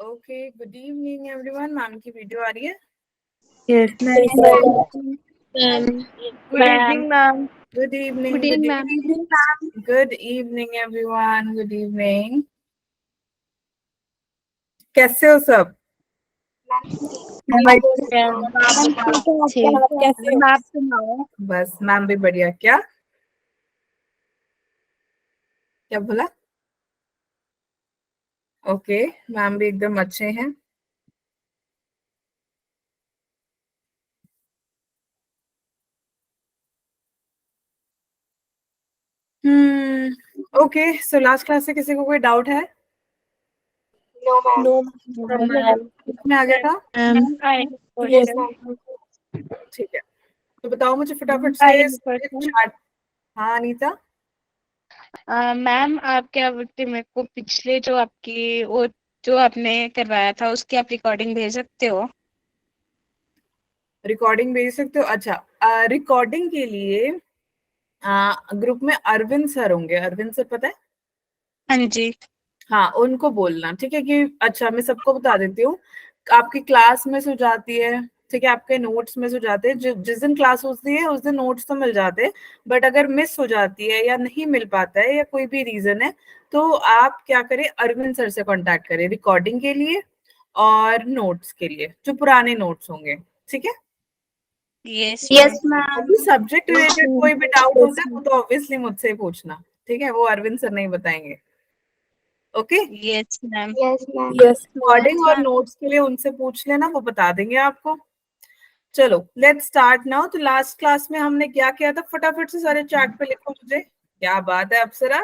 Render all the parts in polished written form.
Okay, good evening everyone. Ma'am की video आ रही है? Yes, ma'am. Good evening, ma'am. Good evening, Good evening, ma'am. Good evening everyone, good evening. कैसे हो सब? आप सुनाओ। बस मैम भी बढ़िया। क्या क्या बोला? ओके, मैम भी एकदम अच्छे हैं। ओके, सो लास्ट क्लास से किसी को कोई डाउट है? No, में आ गया था? yes, ठीक है, तो बताओ मुझे फटाफट से चार्ट। हाँ अनीता। मैम, आप क्या बोलते, मेरे को पिछले जो आपकी वो जो आपने करवाया था उसकी आप रिकॉर्डिंग भेज सकते हो? रिकॉर्डिंग भेज सकते हो? अच्छा, रिकॉर्डिंग के लिए ग्रुप में अरविंद सर होंगे। अरविंद सर पता है? हाँ जी। हाँ, उनको बोलना, ठीक है? कि अच्छा, मैं सबको बता देती हूँ। आपकी क्लास मिस हो जाती है, ठीक है? आपके नोट्स मिस हो जाते हैं। जिस दिन क्लास होती है उस दिन नोट्स तो मिल जाते हैं, बट अगर मिस हो जाती है या नहीं मिल पाता है या कोई भी रीजन है, तो आप क्या करें, अरविंद सर से कांटेक्ट करें रिकॉर्डिंग के लिए और नोट्स के लिए, जो पुराने नोट्स होंगे। ठीक है? Yes ma'am. अभी सब्जेक्ट रिलेटेड कोई भी डाउट होता है वो तो ऑब्वियसली मुझसे ही पूछना, ठीक है? वो अरविंद सर नहीं बताएंगे। Okay, yes ma'am. Yes, ma'am. Recording और नोट्स के लिए उनसे पूछ लेना, वो बता देंगे आपको। चलो लेट्स स्टार्ट नाउ। तो लास्ट क्लास में हमने क्या किया था? फटाफट से सारे चैट पे लिखो मुझे। क्या बात है अप्सरा,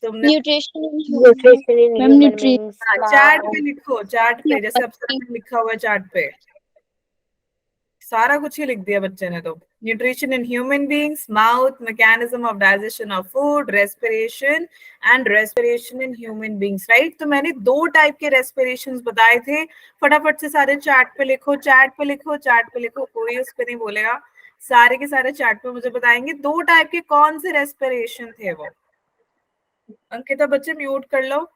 तुमने Nutrition in human beings. Chat पे लिखो, चैट पे, जैसे अप्सरा ने लिखा हुआ है चैट पे। सारा कुछ ही लिख दिया बच्चे ने तो। Nutrition in human beings, mouth, mechanism of digestion of food, respiration and respiration in human beings, right? तो मैंने 2 टाइप के रेस्पिरेशंस बताए थे। फटाफट से सारे चैट पे लिखो, चैट पे लिखो, चैट पे लिखो, कोई उस पे नहीं बोलेगा। सारे के सारे चैट पे मुझे बताएंगे 2 टाइप के कौन से रेस्पिरेशन थे वो। अंकिता बच्चे म्यूट कर लो।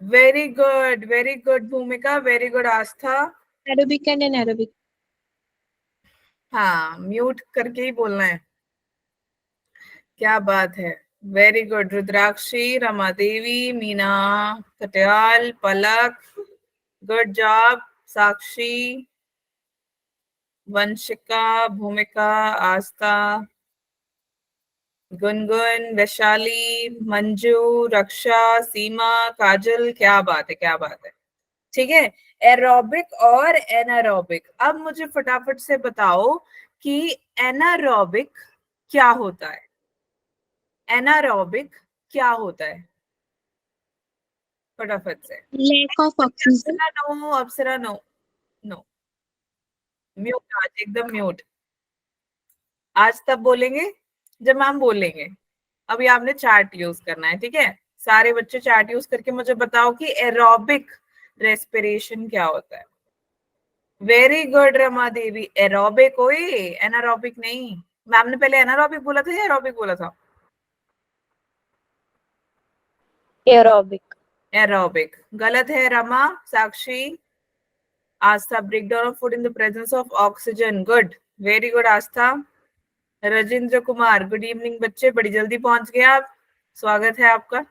वेरी गुड, वेरी गुड भूमिका, very good Aastha. Aerobic and anaerobic. हाँ, म्यूट करके ही बोलना है। क्या बात है, वेरी गुड। रुद्राक्षी, रमा देवी, मीना कटियाल, पलक, गुड जॉब। साक्षी, वंशिका, भूमिका, आस्था, गुनगुन, वैशाली, मंजू, रक्षा, सीमा, काजल। क्या बात है, क्या बात है। ठीक है, एरोबिक और एनारोबिक। अब मुझे फटाफट से बताओ कि एनारोबिक क्या होता है? एनारोबिक क्या होता है? फटाफट से। Lack of oxygen. Apsara no, Apsara no, no, mute. आज एकदम म्यूट। आज तब बोलेंगे जब मैम बोलेंगे। अभी आपने चैट यूज करना है, ठीक है? सारे बच्चे चैट यूज करके मुझे बताओ कि एरोबिक रेस्पिरेशन क्या होता है। Very good Rama Devi, aerobic. ओए, एनारोबिक नहीं। मैम ने पहले एनारोबिक बोला था या एरोबिक बोला था? Aerobic. एरोबिक गलत है Rama. Sakshi, Aastha, breakdown of food in the presence of oxygen. Good, very good Aastha. Rajendra Kumar, good evening बच्चे, बड़ी जल्दी पहुंच गए आप, स्वागत है आपका।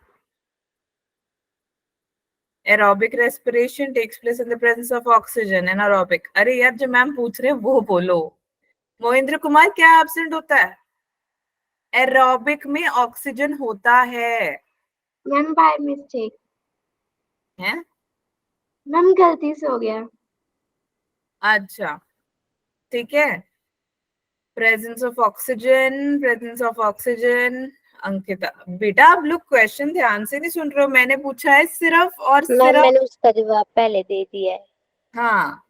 Aerobic respiration takes place in the presence of oxygen. Anaerobic, अरे यार जो मैम पूछ रहे हैं वो बोलो। मोहिंद्र कुमार, क्या एब्सेंट होता है? एरोबिक में ऑक्सीजन होता है। Ma'am by mistake. है? मैम गलती से हो गया। अच्छा, ठीक है। Presence of oxygen, presence of oxygen. Ankita बेटा, आप लोग क्वेश्चन ध्यान से नहीं सुन रहे हो। मैंने पूछा है सिर्फ और सिर्फ। मैंने उसका जवाब पहले दे दिया है। हाँ,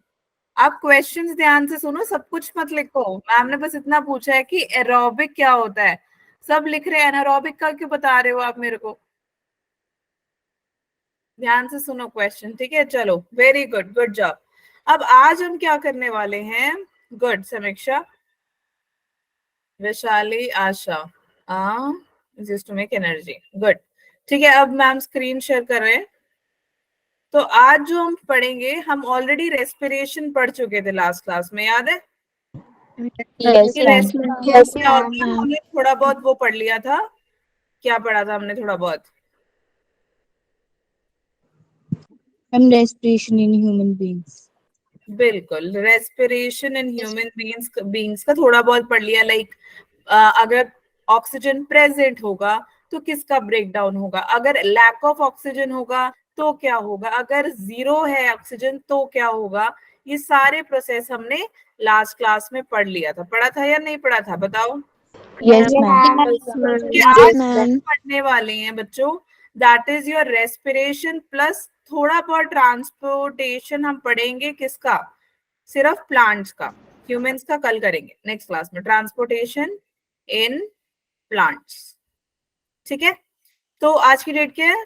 आप क्वेश्चंस ध्यान से सुनो, सब कुछ मत लिखो। मैम ने बस इतना पूछा है कि एरोबिक क्या होता है। सब लिख रहे हैं, एनारोबिक का क्यों बता रहे हो आप मेरे को? ध्यान से सुनो क्वेश्चन, ठीक है? चलो, वेरी गुड, गुड जॉब। अब आज हम क्या करने वाले हैं? Good Samiksha, Vaishali, Asha, use to make energy. Good. ठीक है, अब मैम स्क्रीन शेयर कर रहे हैं। तो आज जो हम पढ़ेंगे, हम ऑलरेडी रेस्पिरेशन पढ़ चुके थे लास्ट क्लास में, याद है? Yes, कि ma'am. रेस्पिरेशन Yes, क्या होता है, ma'am. हमने थोड़ा बहुत वो पढ़ लिया था। क्या पढ़ा था हमने थोड़ा बहुत? respiration in human beings. बिल्कुल, रेस्पिरेशन इन ह्यूमन बीइंग्स का थोड़ा बहुत पढ़ लिया। लाइक अगर ऑक्सीजन प्रेजेंट होगा तो किसका ब्रेकडाउन होगा, अगर लैक ऑफ ऑक्सीजन होगा तो क्या होगा, अगर जीरो है ऑक्सीजन तो क्या होगा। ये सारे प्रोसेस हमने लास्ट क्लास में पढ़ लिया था। पढ़ा था या नहीं पढ़ा था, बताओ? Yes, ma'am. कि आज हम पढ़ने वाले हैं बच्चों, that is your respiration plus थोड़ा बहुत ट्रांसपोर्टेशन हम पढ़ेंगे। किसका? सिर्फ प्लांट्स का। ह्यूमंस का कल करेंगे नेक्स्ट क्लास में, ट्रांसपोर्टेशन इन प्लांट्स। ठीक है, तो आज की डेट क्या है?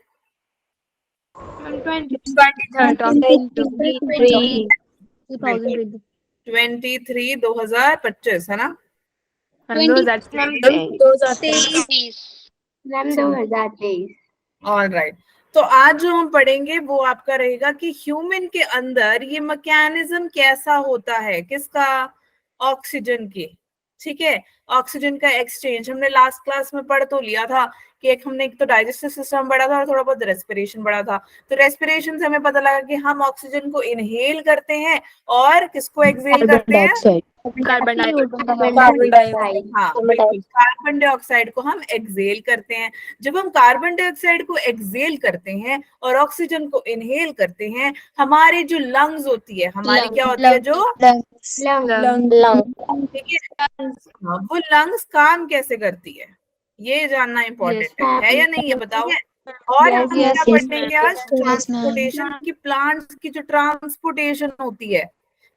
2025 है ना? मैम 2023। All right. तो आज जो हम पढ़ेंगे वो आपका रहेगा कि ह्यूमन के अंदर ये मैकेनिज्म कैसा होता है, किसका? ऑक्सीजन की। ठीक है, ऑक्सीजन का एक्सचेंज हमने लास्ट क्लास में पढ़ तो लिया था कि एक तो डाइजेस्टिव सिस्टम पढ़ा था और थोड़ा बहुत रेस्पिरेशन पढ़ा था। तो रेस्पिरेशन से हमें पता लगा कि हम ऑक्सीजन को इनहेल करते हैं और किसको एक्सहेल करते हैं? Carbon dioxide. हाँ बिल्कुल, कार्बन डाइऑक्साइड को हम एक्सहेल करते हैं। जब हम कार्बन डाइऑक्साइड को एक्सहेल करते हैं और ऑक्सीजन को इनहेल करते हैं, हमारी जो लंग्स होती है, हमारी क्या होती है, जो लंग। ठीक है, हाँ, वो लंग्स काम कैसे करती है ये जानना इम्पोर्टेंट है या नहीं, ये बताओ। और हम क्या पढ़ेंगे आज? ट्रांसपोर्टेशन की, प्लांट्स की जो ट्रांसपोर्टेशन होती है,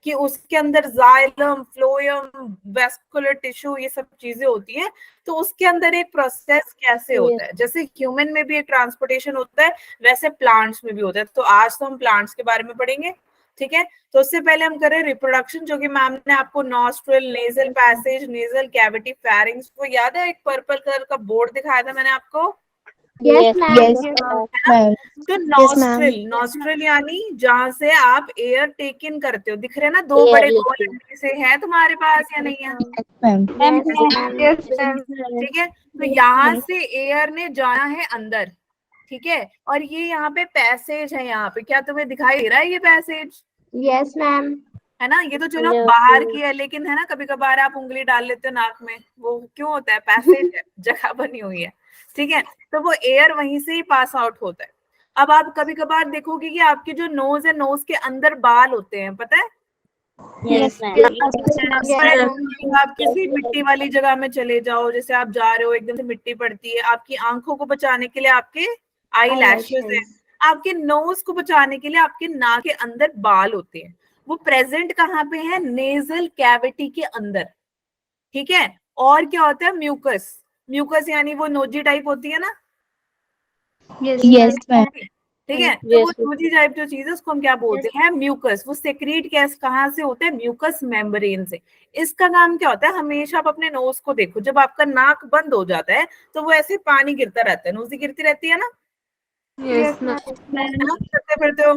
कि उसके अंदर जाइलम, फ्लोएम, वेस्कुलर टिश्यू, ये सब चीजें होती हैं। तो उसके अंदर एक प्रोसेस कैसे होता है, जैसे ह्यूमन में भी एक ट्रांसपोर्टेशन होता है वैसे प्लांट्स में भी होता है। तो आज तो हम प्लांट्स के बारे में पढ़ेंगे। ठीक है, तो उससे पहले हम करें रिप्रोडक्शन, जो कि मैम ने आपको nostril, nasal passage, nasal cavity, pharynx, वो याद है? एक पर्पल कलर का बोर्ड दिखाया था मैंने आपको। Yes, ma'am. तो नॉस्ट्रल यानी जहां से आप एयर टेक इन करते हो। दिख रहे हैं ना, दो बड़े गोल से है तुम्हारे पास या नहीं है? ठीक है, तो यहाँ से एयर ने जाना है अंदर। ठीक है, और ये यहाँ पे पैसेज है, यहाँ पे क्या तुम्हें दिखाई दे रहा है ये पैसेज? Yes, ma'am. है ना, ये तो चलो बाहर की है, लेकिन है ना कभी कभार आप उंगली डाल लेते हो नाक में, वो क्यों होता है? पैसेज है, जगह बनी हुई है। ठीक है, तो वो एयर वहीं से ही पास आउट होता है। अब आप कभी कभार देखोगे कि आपकी जो नोज है, नोज के अंदर बाल होते हैं, पता है? Yes, आप किसी मिट्टी वाली जगह में चले जाओ, जैसे आप जा रहे हो, एकदम से मिट्टी पड़ती है, आपकी आंखों को बचाने के लिए आपके आई लैशेस है, आपके नोज को बचाने के लिए आपके नाक के अंदर बाल होते हैं। वो प्रेजेंट कहाँ पे है? नेजल कैविटी के अंदर। ठीक है, और क्या होता है? म्यूकस। म्यूकस यानी वो नोजी टाइप होती है ना। Yes, ma'am. ठीक है, तो वो नोजी टाइप जो चीज है उसको हम क्या बोलते हैं? म्यूकस। वो सेक्रीट कैस कहाँ से होता है? म्यूकस मेम्ब्रेन से। इसका काम क्या होता है? हमेशा आप अपने नोज को देखो, जब आपका नाक बंद हो जाता है तो वो ऐसे पानी गिरता रहता है, नोजी गिरती रहती है ना। करते फिरते हो,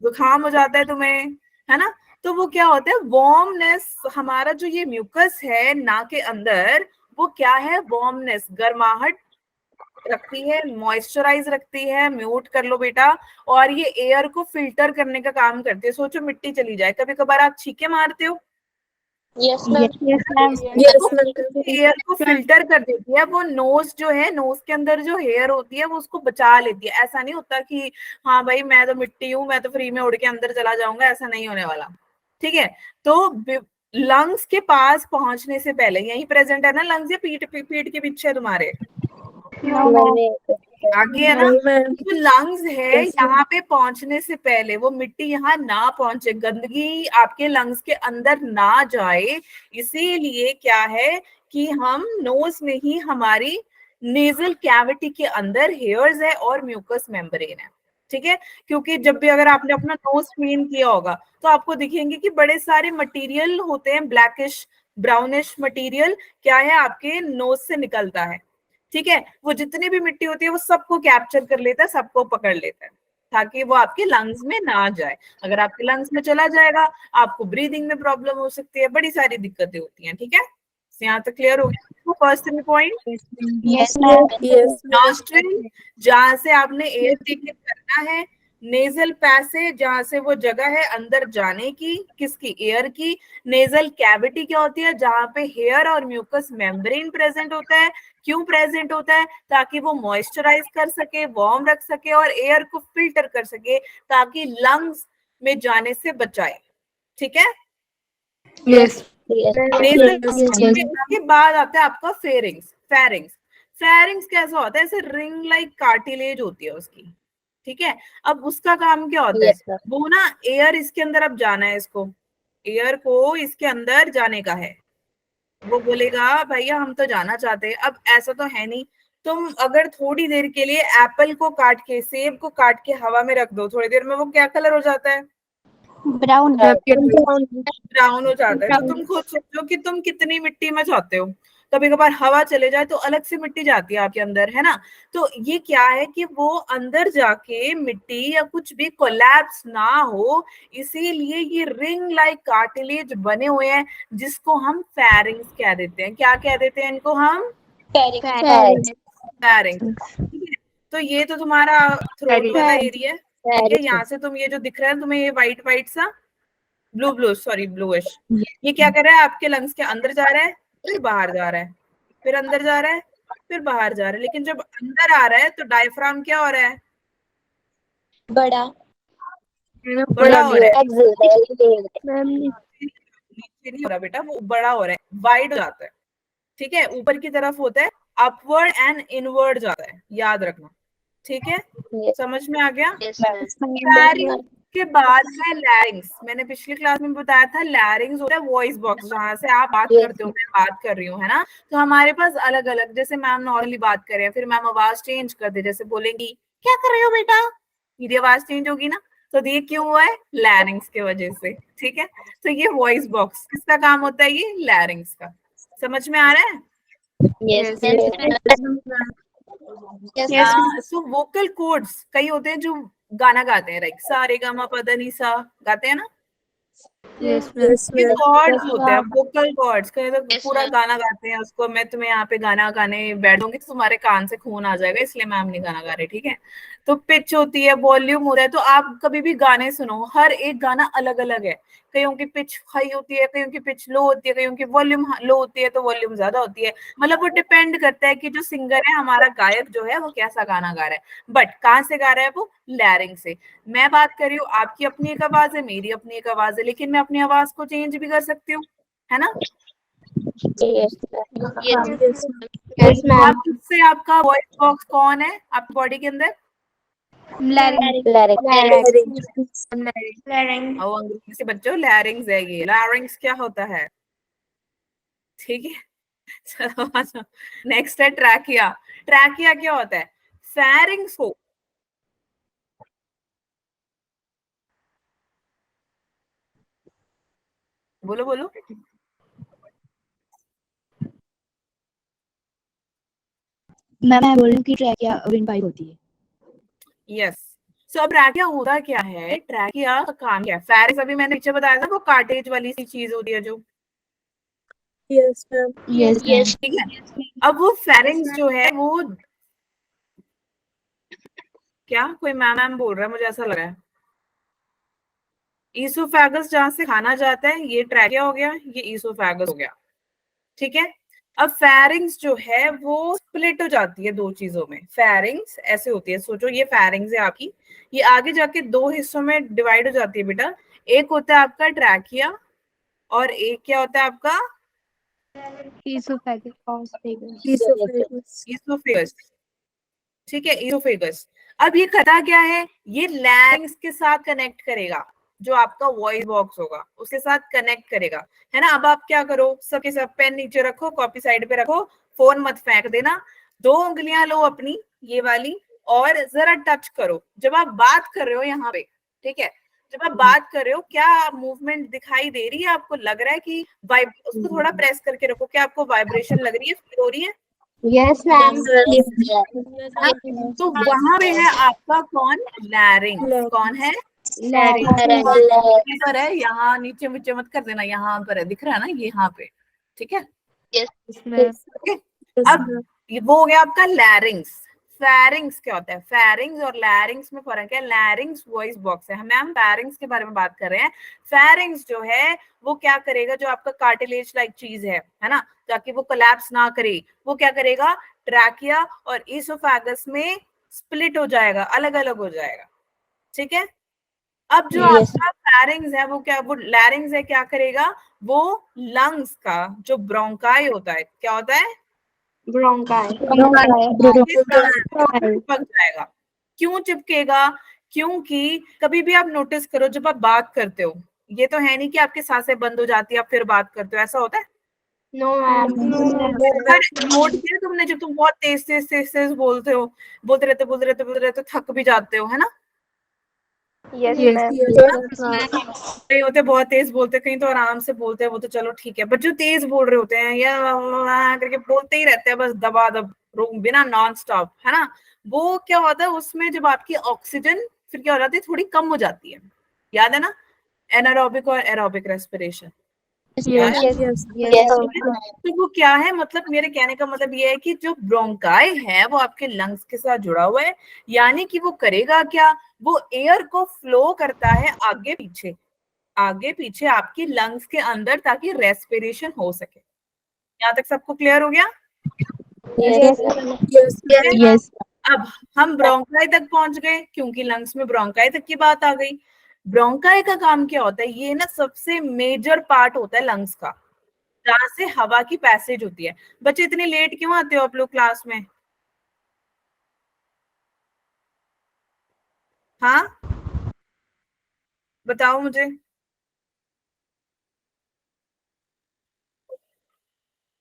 जुकाम हो जाता है तुम्हें, है ना। तो वो क्या होता है? वार्मनेस। हमारा जो ये म्यूकस है नाक के अंदर, वो क्या है? वार्मनेस, गर्माहट रखती है, मॉइस्चराइज रखती है। म्यूट कर लो बेटा। और ये एयर को फिल्टर करने का काम करती है। सोचो मिट्टी चली जाए, कभी कभार आप छींके मारते हो। Yes, ma'am. एयर को फिल्टर कर देती है। वो नोज जो है, नोज के अंदर जो हेयर होती है वो उसको बचा लेती है। ऐसा नहीं होता कि हाँ भाई मैं तो मिट्टी हूँ, मैं तो फ्री में उड़ के अंदर चला जाऊंगा, ऐसा नहीं होने वाला। ठीक है, तो लंग्स के पास पहुंचने से पहले, यही प्रेजेंट है ना लंग्स, या पीठ के पीछे तुम्हारे आगे है ना। जो लंग्स है, यहाँ पे पहुंचने से पहले वो मिट्टी यहाँ ना पहुंचे, गंदगी आपके लंग्स के अंदर ना जाए, इसीलिए क्या है कि हम नोज में ही, हमारी नेजल कैविटी के अंदर हेयर्स है और म्यूकस मेम्ब्रेन है। ठीक है, क्योंकि जब भी अगर आपने अपना नोज क्लीन किया होगा तो आपको दिखेंगे कि बड़े सारे मटेरियल होते हैं, ब्लैकिश ब्राउनिश मटेरियल क्या है आपके नोज से निकलता है। ठीक है, वो जितनी भी मिट्टी होती है वो सबको कैप्चर कर लेता है, सबको पकड़ लेता है, ताकि वो आपके लंग्स में ना जाए। अगर आपके लंग्स में चला जाएगा आपको ब्रीदिंग में प्रॉब्लम हो सकती है, बड़ी सारी दिक्कतें होती हैं। ठीक है, यहाँ तक क्लियर हो गया first point. Yes, ma'am. Yes. Nostril, जहां से आपने एयर टेक इन करना है। नेजल पैसेज, जहां से वो जगह है अंदर जाने की, किसकी, एयर की। नेजल कैविटी क्या होती है, जहां पे हेयर और म्यूकस मेम्ब्रेन प्रेजेंट होता है। क्यों प्रेजेंट होता है, ताकि वो मॉइस्चराइज कर सके, वार्म रख सके और एयर को फिल्टर कर सके, ताकि लंग्स में जाने से बचाए। ठीक है, Yes. Yes. Nasal Yes. इसके बाद आता है आपका फेरिंग्स। फेरिंग्स, फेरिंग्स कैसा होता है, ऐसे रिंग लाइक कार्टिलेज होती है उसकी। ठीक है, अब उसका काम क्या होता है, Yes, sir. वो ना एयर इसके अंदर अब जाना है, इसको एयर को इसके अंदर जाने का है। वो बोलेगा भैया हम तो जाना चाहते हैं। अब ऐसा तो है नहीं, तुम अगर थोड़ी देर के लिए एप्पल को काट के, सेब को काट के हवा में रख दो, थोड़ी देर में वो क्या कलर हो जाता है, Brown. ब्राउन हो जाता है। तो तुम खुद सोचो कि तुम कितनी मिट्टी में चाहते हो। कभी कभार हवा चले जाए तो अलग से मिट्टी जाती है आपके अंदर, है ना। तो ये क्या है कि वो अंदर जाके मिट्टी या कुछ भी कोलैप्स ना हो, इसीलिए ये रिंग लाइक कार्टिलेज बने हुए हैं, जिसको हम फेरिंग्स कह देते हैं। क्या कह देते हैं इनको हम, Pharynx. फेरिंग्स। तो ये तो तुम्हारा थ्रोट वाला एरिया है। ठीक है, यहाँ से तुम ये जो दिख रहा है तुम्हें, ये व्हाइट व्हाइट सा, ब्लूइश, ये क्या कर रहा है, आपके लंग्स के अंदर जा रहा है, फिर बाहर जा रहा है, फिर अंदर जा रहा है, फिर बाहर जा रहा है। लेकिन जब अंदर आ रहा है तो डायफ्राम क्या हो रहा है, बड़ा बड़ा हो रहा है। मैम नीचे नहीं हो रहा बेटा, वो बड़ा हो रहा है, वाइड हो जाता है। ठीक है, ऊपर की तरफ होता है, अपवर्ड एंड इनवर्ड जाता है, याद रखना। ठीक है, समझ में आ गया। लैरिंग्स के बाद है लैरिंग्स। मैंने पिछली क्लास में बताया था, लैरिंग्स होता है वॉइस बॉक्स, जहां से आप बात करते हो, मैं बात कर रही हूँ, है ना। तो हमारे पास अलग अलग, जैसे मैम नॉर्मली बात कर रहे हैं, फिर मैम आवाज चेंज कर दे, जैसे बोलेंगी क्या कर रहे हो बेटा, मेरी आवाज चेंज होगी ना। तो ये क्यों हुआ है, लैरिंग्स की वजह से। ठीक है, तो ये वॉइस बॉक्स किसका काम होता है, ये लैरिंग्स का। समझ में आ रहा है। सो वोकल कॉर्ड्स कई होते हैं जो गाना गाते हैं, लाइक सा रे गा मा पा धा नी सा गाते हैं ना, ये कॉर्ड्स होते हैं, वोकल कॉर्ड्स। कहीं तो पूरा गाना गाते हैं उसको, मैं तुम्हें यहाँ पे गाना गाने बैठूंगी तो तुम्हारे कान से खून आ जाएगा, इसलिए मैम नहीं गाना गा रही। ठीक है, तो पिच होती है, वॉल्यूम होता है। तो आप कभी भी गाने सुनो, हर एक गाना अलग अलग है। कईयों की पिच हाई होती है, कईयों की पिच लो होती है, कईयों की वॉल्यूम लो होती है, तो वॉल्यूम ज्यादा होती है। मतलब वो डिपेंड करता है कि जो सिंगर है, हमारा गायक जो है, वो कैसा गाना गा रहा है। बट कहाँ से गा रहा है वो, लैरिंग से। मैं बात कर रही हूँ, आपकी अपनी एक आवाज है, मेरी अपनी एक आवाज है, लेकिन मैं अपनी आवाज को चेंज भी कर सकती हूँ, है ना। Yes, ma'am. अब इससे आपका वॉइस बॉक्स कौन है आपकी बॉडी के अंदर, और अंग्रेजी से बच्चों लैरिंग्स है, ये लैरिंग्स क्या होता है। ठीक है, चलो नेक्स्ट है ट्रैकिया। ट्रैकिया क्या होता है, फेरिंग्स को, बोलो बोलो, मैम मैं बोल रही हूँ कि ट्रैकिया विंड पाइप होती है। यस। सो अब ट्रैकिया होता क्या है, ट्रैकिया का काम क्या है। फेरिंग्स अभी मैंने पीछे बताया था, वो कार्टेज वाली सी चीज होती है जो, यस मैम। ठीक है। अब वो फेरिंग्स जो है वो, क्या कोई मैम बोल रहा है, मुझे ऐसा लग रहा है। ईसोफेगस जहां से खाना जाता है, ये ट्रैकिया हो गया, ये ईसोफेगस हो गया। ठीक है, अब फेरिंग्स जो है वो स्प्लिट हो जाती है दो चीजों में। फेरिंग्स ऐसे होती है, सोचो ये फेरिंग्स है आपकी, ये आगे जाके दो हिस्सों में डिवाइड हो जाती है बेटा। एक होता है आपका ट्रैकिया, और एक क्या होता है आपका, ईसोफेगस। ठीक है, ईसोफेगस। अब ये करता क्या है, ये लैरिंग्स के साथ कनेक्ट करेगा, जो आपका वॉइस बॉक्स होगा उसके साथ कनेक्ट करेगा, है ना। अब आप क्या करो, सबके सब पेन नीचे रखो, कॉपी साइड पे रखो, फोन मत फेंक देना, दो उंगलियां लो अपनी ये वाली, और जरा टच करो जब आप बात कर रहे हो यहाँ पे। ठीक है, जब आप बात कर रहे हो, क्या मूवमेंट दिखाई दे रही है आपको, लग रहा है कि उसको थोड़ा प्रेस करके रखो, क्या आपको वाइब्रेशन लग रही है, फील हो रही है। Yes, ma'am. तो वहां पे है आपका कौन, लैरिंग्स। कौन है, Larynx. पर है, यहाँ नीचे नीचे मत कर देना, यहाँ पर है, दिख रहा है ना, ये यहाँ पे, ठीक है। ओके, अब वो हो गया आपका लैरिंग्स। फेरिंग्स क्या होता है, फेरिंग्स और लैरिंग्स में फर्क है। लैरिंग्स वॉइस बॉक्स है, हम फेरिंग्स के बारे में बात कर रहे हैं। फेरिंग्स जो है वो क्या करेगा, जो आपका कार्टिलेज लाइक चीज है ना, ताकि वो कोलैप्स ना करे, वो क्या करेगा, ट्रैकिया और इसोफेगस में स्प्लिट हो जाएगा, अलग अलग हो जाएगा, ठीक है। अब जो आपका लैरिंग्स है वो क्या, वो लैरिंग्स है, क्या करेगा, वो लंग्स का जो ब्रोंकाई होता है, क्या होता है, चिपक जाएगा। क्यों चिपकेगा, क्योंकि कभी भी आप नोटिस करो, जब आप बात करते हो, ये तो है नहीं कि आपकी सांसें बंद हो जाती है आप फिर बात करते हो, ऐसा होता है। No, ma'am. नोट किया तुमने, जब तुम बहुत तेज तेज तेज तेज बोलते हो, बोलते रहते थक भी जाते हो, है ना। Yes, ma'am. कहीं होते बहुत तेज बोलते, कहीं तो आराम से बोलते हैं, वो तो चलो ठीक है, बट जो तेज बोल रहे होते हैं या करके बोलते ही रहते हैं बस दबा दब, बिना नॉन स्टॉप, है ना, वो क्या होता है उसमें, जब आपकी ऑक्सीजन फिर क्या हो जाती है, थोड़ी कम हो जाती है, याद है ना, एनारोबिक और एरोबिक रेस्पिरेशन। तो वो क्या है, मतलब मेरे कहने का मतलब ये है कि जो ब्रोंकाई है वो आपके लंग्स के साथ जुड़ा हुआ है, यानी कि वो करेगा क्या, वो एयर को फ्लो करता है आगे पीछे, आगे पीछे आपकी लंग्स के अंदर, ताकि रेस्पिरेशन हो सके। यहाँ तक सबको क्लियर हो गया। Yes. अब हम ब्रोंकाई तक पहुंच गए, क्योंकि लंग्स में ब्रोंकाई तक की बात आ गई। ब्रोंकाई का काम क्या होता है, ये ना सबसे मेजर पार्ट होता है लंग्स का, जहां से हवा की पैसेज होती है। बच्चे इतने लेट क्यों आते हो आप लोग क्लास में, हाँ बताओ मुझे,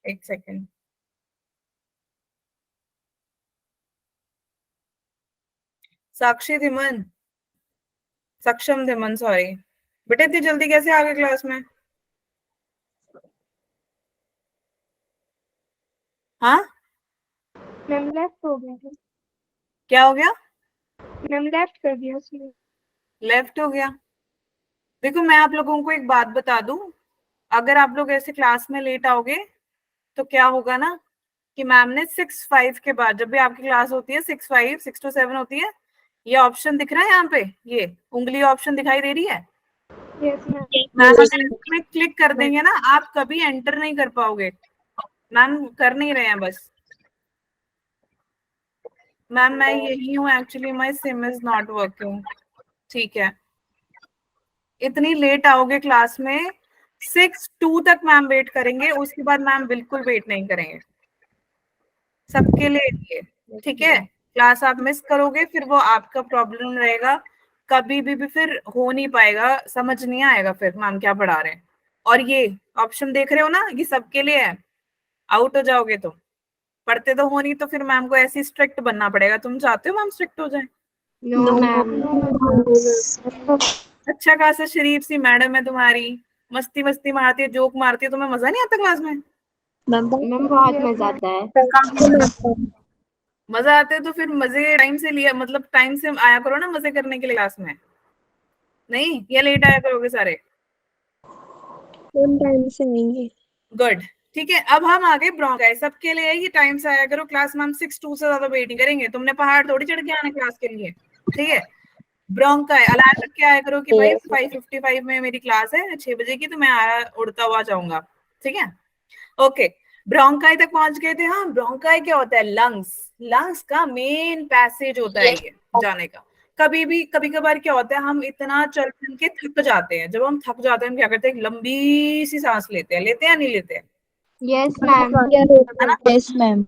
एक सेकेंड। साक्षी धिमन, सक्षम धिमन, सॉरी बेटा, इतनी जल्दी कैसे आ गए क्लास में, हाँ मैम लेफ्ट हो गया, क्या हो गया, मैम लेफ्ट कर दिया उसने। लेफ्ट हो गया। देखो मैं आप लोगों को एक बात बता दूं, अगर आप लोग ऐसे क्लास में लेट आओगे तो क्या होगा ना, कि मैम ने 6-5 के बाद, जब भी आपकी क्लास होती है 6-5 6-7 होती है, ये ऑप्शन दिख रहा है यहाँ पे, ये उंगली ऑप्शन दिखाई दे रही है, Yes, ma'am. मैम अगर इसमें क्लिक कर देंगे ना, आप कभी एंटर नहीं कर पाओगे, मैम कर नहीं रहे हैं बस। मैम मैं यही हूँ, actually my SIM is not working, ठीक है। इतनी लेट आओगे क्लास में, 6-2 तक मैम वेट करेंगे, उसके बाद मैम बिल्कुल वेट नहीं करेंगे, सबके लिए, ठीक है। क्लास आप मिस करोगे फिर वो आपका प्रॉब्लम रहेगा, कभी भी फिर हो नहीं पाएगा, समझ नहीं आएगा फिर मैम क्या पढ़ा रहे हैं। और ये ऑप्शन देख रहे हो ना, ये सबके लिए है, आउट हो जाओगे तो, पढ़ते तो हो नहीं, तो फिर मैम को ऐसी स्ट्रिक्ट बनना पड़ेगा। तुम चाहते हो मैम स्ट्रिक्ट हो जाए, No, ma'am. अच्छा खासा शरीफ सी मैडम है तुम्हारी, मस्ती मस्ती मारती है, जोक मारती है, तुम्हें मजा नहीं आता क्लास में, मैम बहुत मजा आता है। मजा आता है तो फिर मजे टाइम से लिया, मतलब टाइम से आया करो ना मजे करने के लिए क्लास में, नहीं या लेट आया करोगे सारे, टाइम से आएंगे। गुड, ठीक है। अब हम आगे ब्रोंकाई, सबके लिए ये टाइम से आया करो क्लास में, हम 6-2 से ज्यादा वेट नहीं करेंगे, तुमने पहाड़ थोड़ी चढ़ के आना क्लास के लिए, ठीक है। ब्रोंकाई अलार्म रख के आया करो कि भाई 5:55 में मेरी क्लास है, 6 बजे की, तो मैं उड़ता हुआ जाऊंगा, ठीक है। ओके, ब्रोंकाई तक पहुंच गए थे। हाँ, ब्रोंकाई क्या होता है, लंग्स, लंग्स का मेन पैसेज होता है ये जाने का। कभी कभार क्या होता है, हम इतना चल चल के थक जाते हैं, जब हम थक जाते हैं हम क्या करते हैं, एक लंबी सी सांस लेते हैं, लेते हैं या नहीं लेते हैं, Yes, ma'am. है ना। Yes, ma'am.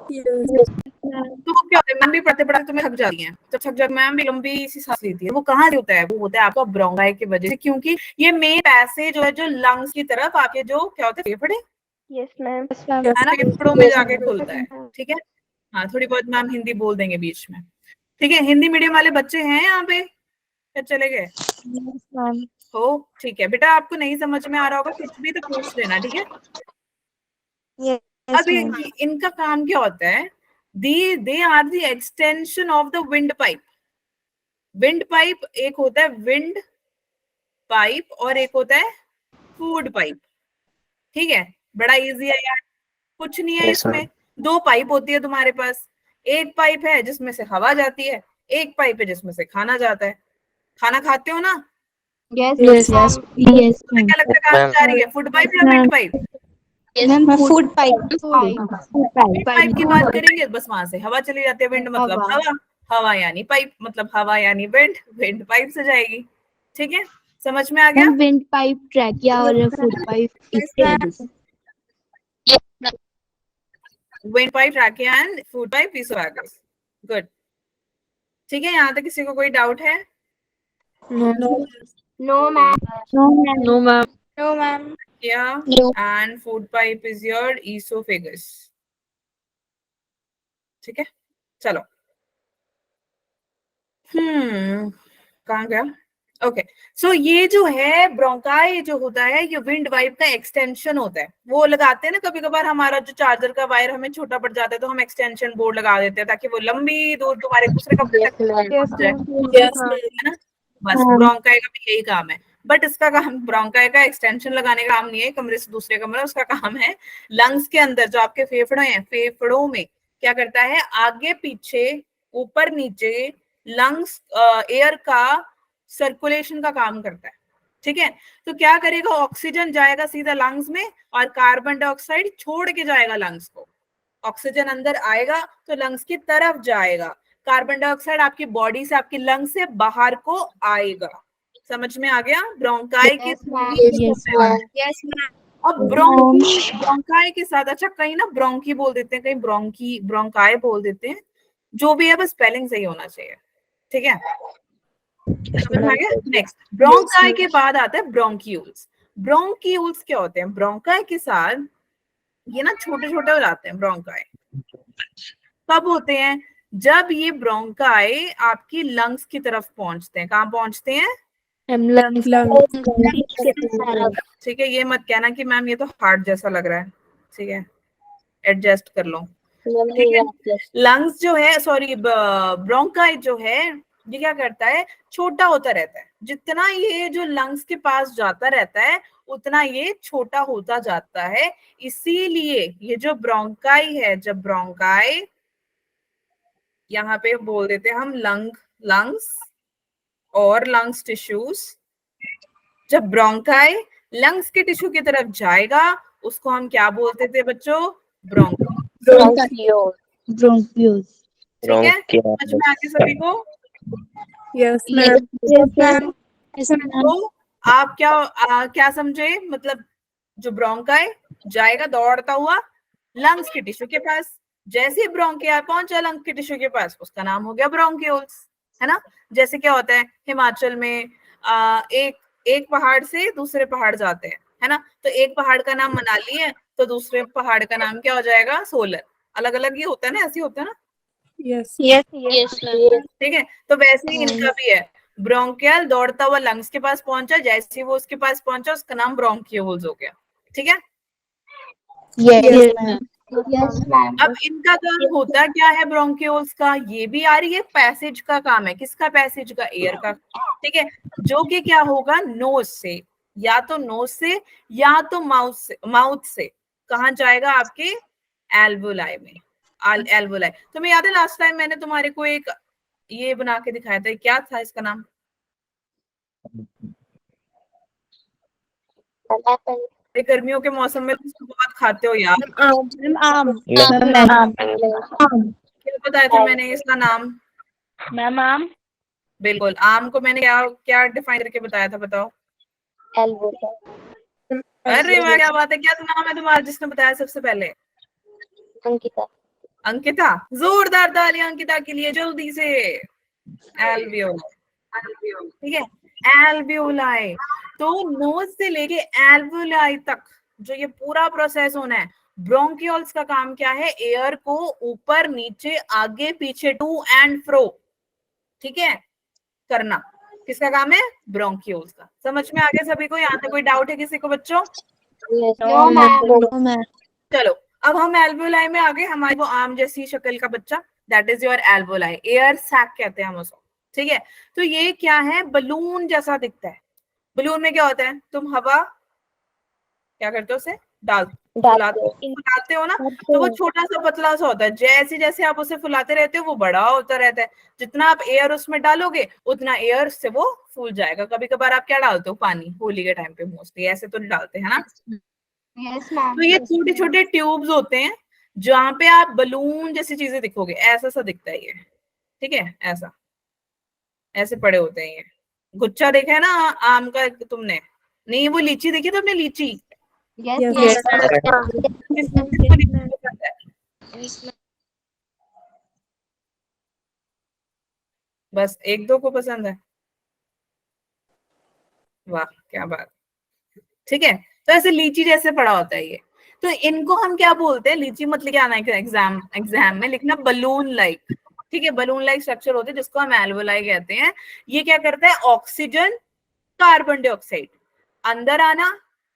तो क्या होता है, मैम भी पढ़ते पढ़ते तुम्हें थक जाती हैं, तो थक जाती मैम भी लंबी सी सांस लेती है, वो कहाँ से होता है, वो होता है आपका ब्रोंकाई की वजह से, क्योंकि ये मेन पैसेज जो है, जो लंग्स की तरफ आपके जो क्या होता है, फेफड़े, Yes, ma'am. है ना, फेफड़ों में जाके खुलता है, ठीक है। हाँ, थोड़ी बहुत मैम हिंदी बोल देंगे बीच में, ठीक है। हिंदी मीडियम वाले बच्चे हैं यहाँ पे या चले गए, Yes, ma'am. हो, ठीक है बेटा, आपको नहीं समझ में आ रहा होगा कुछ भी तो पूछ लेना, ठीक है। Yes. अब इनका काम क्या होता है, they are the extension of the windpipe. Windpipe एक होता है विंड पाइप और एक होता है फूड पाइप। ठीक है, बड़ा इजी है यार, कुछ नहीं है इसमें। दो पाइप होती है तुम्हारे पास, एक पाइप है जिसमें से हवा जाती है, एक पाइप है जिसमें से खाना जाता है। खाना खाते हो ना? यस यस यस यस तुम्हें क्या लगता है कहाँ से जा रही है, फूड पाइप या wind pipe? Ma'am food pipe wind pipe की बात करेंगे, बस वहां से हवा चली जाती है। विंड मतलब हवा। हवा, हवा यानी पाइप, मतलब हवा यानी विंड, विंड पाइप से जाएगी। ठीक है, समझ में आ गया? मैम विंड पाइप ट्रैकिया और food pipe oesophagus. Wind pipe, trachea and food pipe, oesophagus. Good. ठीक है, यहाँ तक किसी को कोई डाउट है? No ma'am. No ma'am. No ma'am. Yeah, and food pipe is your esophagus. ठीक है, चलो। कहाँ गया? ओके, सो ये जो है ब्रोंकाई जो होता है, ये विंड पाइप का एक्सटेंशन होता है। वो लगाते हैं ना कभी कभार, हमारा जो चार्जर का वायर हमें छोटा पड़ जाता है तो हम एक्सटेंशन बोर्ड लगा देते हैं ताकि वो लंबी दूर तुम्हारे दूसरे कपड़े तक पहुंच जाए, है ना? बस ब्रोंकाई का भी यही काम है। बट इसका काम, ब्रोंकाई का एक्सटेंशन लगाने का काम नहीं है कमरे से दूसरे कमरे, उसका काम है लंग्स के अंदर जो आपके फेफड़े हैं, फेफड़ों में क्या करता है, आगे पीछे ऊपर नीचे लंग्स एयर का सर्कुलेशन का काम करता है। ठीक है, तो क्या करेगा, ऑक्सीजन जाएगा सीधा लंग्स में और कार्बन डाइऑक्साइड छोड़ के जाएगा लंग्स को। ऑक्सीजन अंदर आएगा तो लंग्स की तरफ जाएगा, कार्बन डाइऑक्साइड आपकी बॉडी से, आपकी लंग से बाहर को आएगा। समझ में आ गया? ब्रोंकाई के यस मैम। अब ब्रोंकाई के साथ, अच्छा कहीं ना ब्रोंकी बोल देते हैं, कहीं ब्रोंकी, ब्रोंकाई बोल देते हैं, जो भी है बस स्पेलिंग सही होना चाहिए। ठीक है, समझ में आ गया? नेक्स्ट, ब्रोंकाई के बाद आता है ब्रोंक्यूल्स। ब्रोंक्यूल्स क्या होते हैं? ब्रोंकाई के साथ ये ना छोटे छोटे हो जाते हैं ब्रोंकाई। कब होते हैं? जब ये ब्रोंकाई आपकी लंग्स की तरफ पहुंचते हैं। कहाँ पहुंचते हैं? ठीक है, ये मत कहना कि मैम ये तो हार्ट जैसा लग रहा है। ठीक है, एडजस्ट कर लो। ठीक है, लंग्स जो है, सॉरी ब्रोंकाई जो है, ये क्या करता है, छोटा होता रहता है। जितना ये जो लंग्स के पास जाता रहता है उतना ये छोटा होता जाता है। इसीलिए ये जो ब्रोंकाई है, जब ब्रोंकाई, यहाँ पे बोल देते हैं हम लंग्स और लंग्स टिश्यूज, जब ब्रोंकाई लंग्स के टिश्यू की तरफ जाएगा उसको हम क्या बोलते थे बच्चों? ब्रोंकियोल। ठीक है, समझ में आ गया सभी को? यस तो आप क्या समझे, मतलब जो ब्रोंकाई जाएगा दौड़ता हुआ लंग्स के टिश्यू के पास, जैसे ही ब्रोंकिया पहुंचा लंग्स के टिश्यू के पास, उसका नाम हो गया ब्रोंकियोल्स, है ना? जैसे क्या होता है हिमाचल में, एक पहाड़ से दूसरे पहाड़ जाते हैं, है ना? तो एक पहाड़ का नाम मनाली है तो दूसरे पहाड़ का नाम क्या हो जाएगा? सोलन। अलग अलग ही होता है ना, ऐसे होता है ना? यस ठीक है, तो वैसे ही इनका भी है। ब्रोंकियल दौड़ता हुआ लंग्स के पास पहुंचा, जैसे ही वो उसके पास पहुंचा उसका नाम ब्रोंकियोल्स हो गया। ठीक है, अब इनका काम होता क्या है ब्रोंकियोल्स का? ये भी आ रही है पैसेज का काम है। किसका पैसेज का? एयर का। ठीक है, जो कि क्या होगा, नोज से, या तो नोज से या तो माउथ से कहाँ जाएगा? आपके एल्वोलाई में। एल्वोलाई, तुम्हें याद है लास्ट टाइम मैंने तुम्हारे को एक ये बना के दिखाया था, क्या था इसका नाम? गर्मियों के मौसम में तुम बहुत खाते हो यार, क्या बताया था मैंने इसका नाम? मैम आम। बिल्कुल, आम को मैंने क्या क्या डिफाइन करके बताया था, बताओ? अरे वाह, क्या बात है! क्या नाम है तुम्हारा जिसने बताया सबसे पहले? अंकिता। अंकिता, जोरदार तालियां अंकिता के लिए, जल्दी से। एल्वियोलाई, ठीक है, एल्वियोलाई। तो नोज से लेके एल्वियोलाई तक जो ये पूरा प्रोसेस होना है, ब्रोंकियोल्स का काम क्या है? एयर को ऊपर नीचे आगे पीछे टू एंड फ्रो, ठीक है, करना। किसका काम है? ब्रोंकियोल्स का। समझ में आ गया सभी को? यहाँ तक कोई डाउट है किसी को बच्चों? No ma'am. चलो अब हम एल्वोलाई में आ गए, हमारी वो आम जैसी शक्ल का बच्चा, that is your alveoli, air sac कहते हैं हम उसको, ठीक है। तो ये क्या है, बलून जैसा दिखता है। बलून में क्या होता है, तुम हवा क्या करते हो, उसे फुलाते हो ना, तो वो छोटा सा पतला सा होता है, जैसे जैसे आप उसे फुलाते रहते हो वो बड़ा होता रहता है। जितना आप एयर उसमें डालोगे उतना एयर से वो फूल जाएगा। कभी कभार आप क्या डालते हो, पानी, होली के टाइम पे मोस्टली, ऐसे तो नहीं डालते है ना। Yes ma'am. तो ये छोटे छोटे ट्यूब्स होते हैं जहां पे आप बलून जैसी चीजें दिखोगे, ऐसा सा दिखता है ये, ठीक है, ऐसा, ऐसे पड़े होते हैं ये। गुच्छा देखा है ना आम का तुमने, नहीं वो लीची देखी तुमने, लीची, यस Yes, किसको किसको लीची पसंद है, बस एक दो को पसंद है, वाह क्या बात, ठीक है। तो ऐसे लीची जैसे पड़ा होता है ये। तो इनको हम क्या बोलते हैं, लीची मत लेके आना है एग्जाम एग्जाम में, लिखना बलून लाइक, ठीक है, बलून लाइक स्ट्रक्चर होते हैं जिसको हम एल्वोलाई कहते हैं। ये क्या करता है, ऑक्सीजन कार्बन डाइऑक्साइड, अंदर आना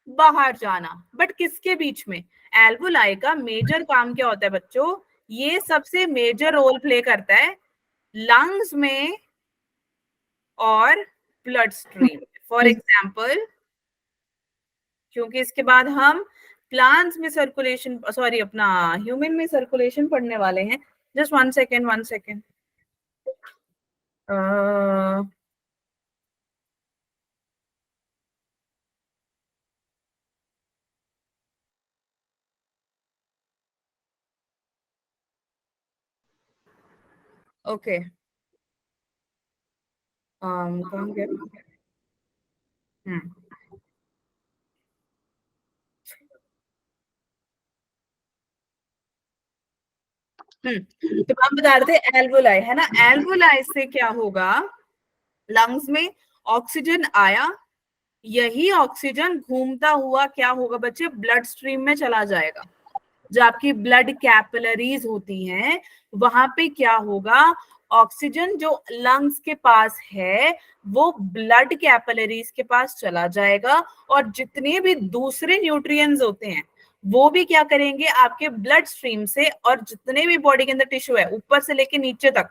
बाहर जाना, बट किसके बीच में, एल्वोलाई का मेजर काम क्या होता है बच्चों, ये सबसे मेजर रोल प्ले करता है लंग्स में और ब्लड स्ट्रीम। फॉर एग्जाम्पल, क्योंकि इसके बाद हम प्लांट्स में सर्कुलेशन, सॉरी अपना ह्यूमन में सर्कुलेशन पढ़ने वाले हैं। जस्ट 1 सेकेंड 1 सेकेंड, ओके, कहाँ गया, हम्म तो हम बता रहे थे एल्वोलाई, है ना, एल्वोलाई से क्या होगा, लंग्स में ऑक्सीजन आया, यही ऑक्सीजन घूमता हुआ क्या होगा बच्चे, ब्लड स्ट्रीम में चला जाएगा। जो आपकी ब्लड कैपिलरीज होती हैं वहां पे क्या होगा, ऑक्सीजन जो लंग्स के पास है वो ब्लड कैपिलरीज के पास चला जाएगा, और जितने भी दूसरे न्यूट्रिएंट्स होते हैं वो भी क्या करेंगे आपके ब्लड स्ट्रीम से, और जितने भी बॉडी के अंदर टिश्यू है ऊपर से लेके नीचे तक,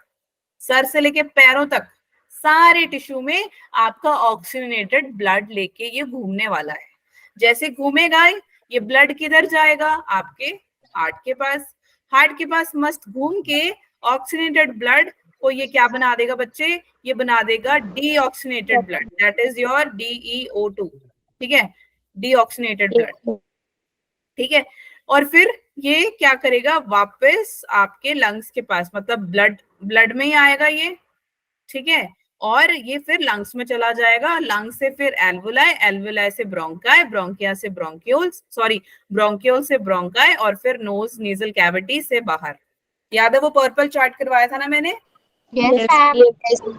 सर से लेके पैरों तक, सारे टिश्यू में आपका ऑक्सीजनेटेड ब्लड लेके ये घूमने वाला है। जैसे घूमेगा ये ब्लड किधर जाएगा, आपके हार्ट के पास, हार्ट के पास मस्त घूम के ऑक्सीजनेटेड ब्लड को ये क्या बना देगा बच्चे, ये बना देगा deoxygenated blood, that is your DeO2, ठीक है, डीऑक्सीजनेटेड ब्लड, ठीक है। और फिर ये क्या करेगा, वापस आपके लंग्स के पास, मतलब ब्लड ब्लड में ही आएगा ये, ठीक है, और ये फिर लंग्स में चला जाएगा, लंग्स से फिर एल्वोलाई, एल्वोलाई से ब्रोंकाई, ब्रोंकिया से ब्रोंक्यूल्स, सॉरी ब्रोंक्यूल से ब्रोंकाई, और फिर नोज नेजल कैविटी से बाहर। याद है वो पर्पल चार्ट करवाया था ना मैंने, यस मैम।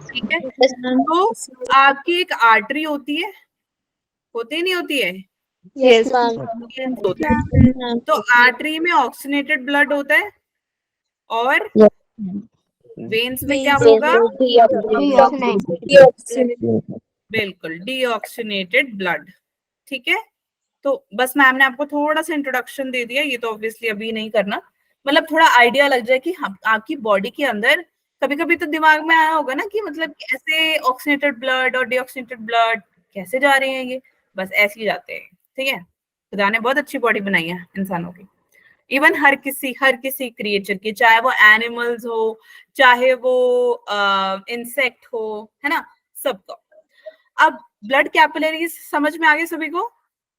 ठीक है। तो आपकी एक आर्टरी होती है, होती नहीं होती है, yes, veins होते हैं। तो आर्टरी में ऑक्सीजनेटेड ब्लड होता है, और वेन्स में क्या होगा, बिल्कुल डीऑक्सीजनेटेड ब्लड, ठीक है। तो बस मैम ने आपको थोड़ा सा इंट्रोडक्शन दे दिया, ये तो ऑब्वियसली अभी नहीं करना, मतलब थोड़ा आइडिया लग जाए कि आपकी बॉडी के अंदर कभी कभी तो दिमाग में आया होगा ना कि मतलब कैसे ऑक्सीजनेटेड ब्लड और डीऑक्सीजनेटेड ब्लड कैसे जा रहे हैं, ये बस ऐसे ही जाते हैं, ठीक है। खुदा ने बहुत अच्छी बॉडी बनाई है इंसानों की, इवन हर किसी क्रिएचर की, चाहे वो एनिमल्स हो, चाहे वो इंसेक्ट हो, है ना, सबको। अब ब्लड कैपिलरीज समझ में आ गए सभी को,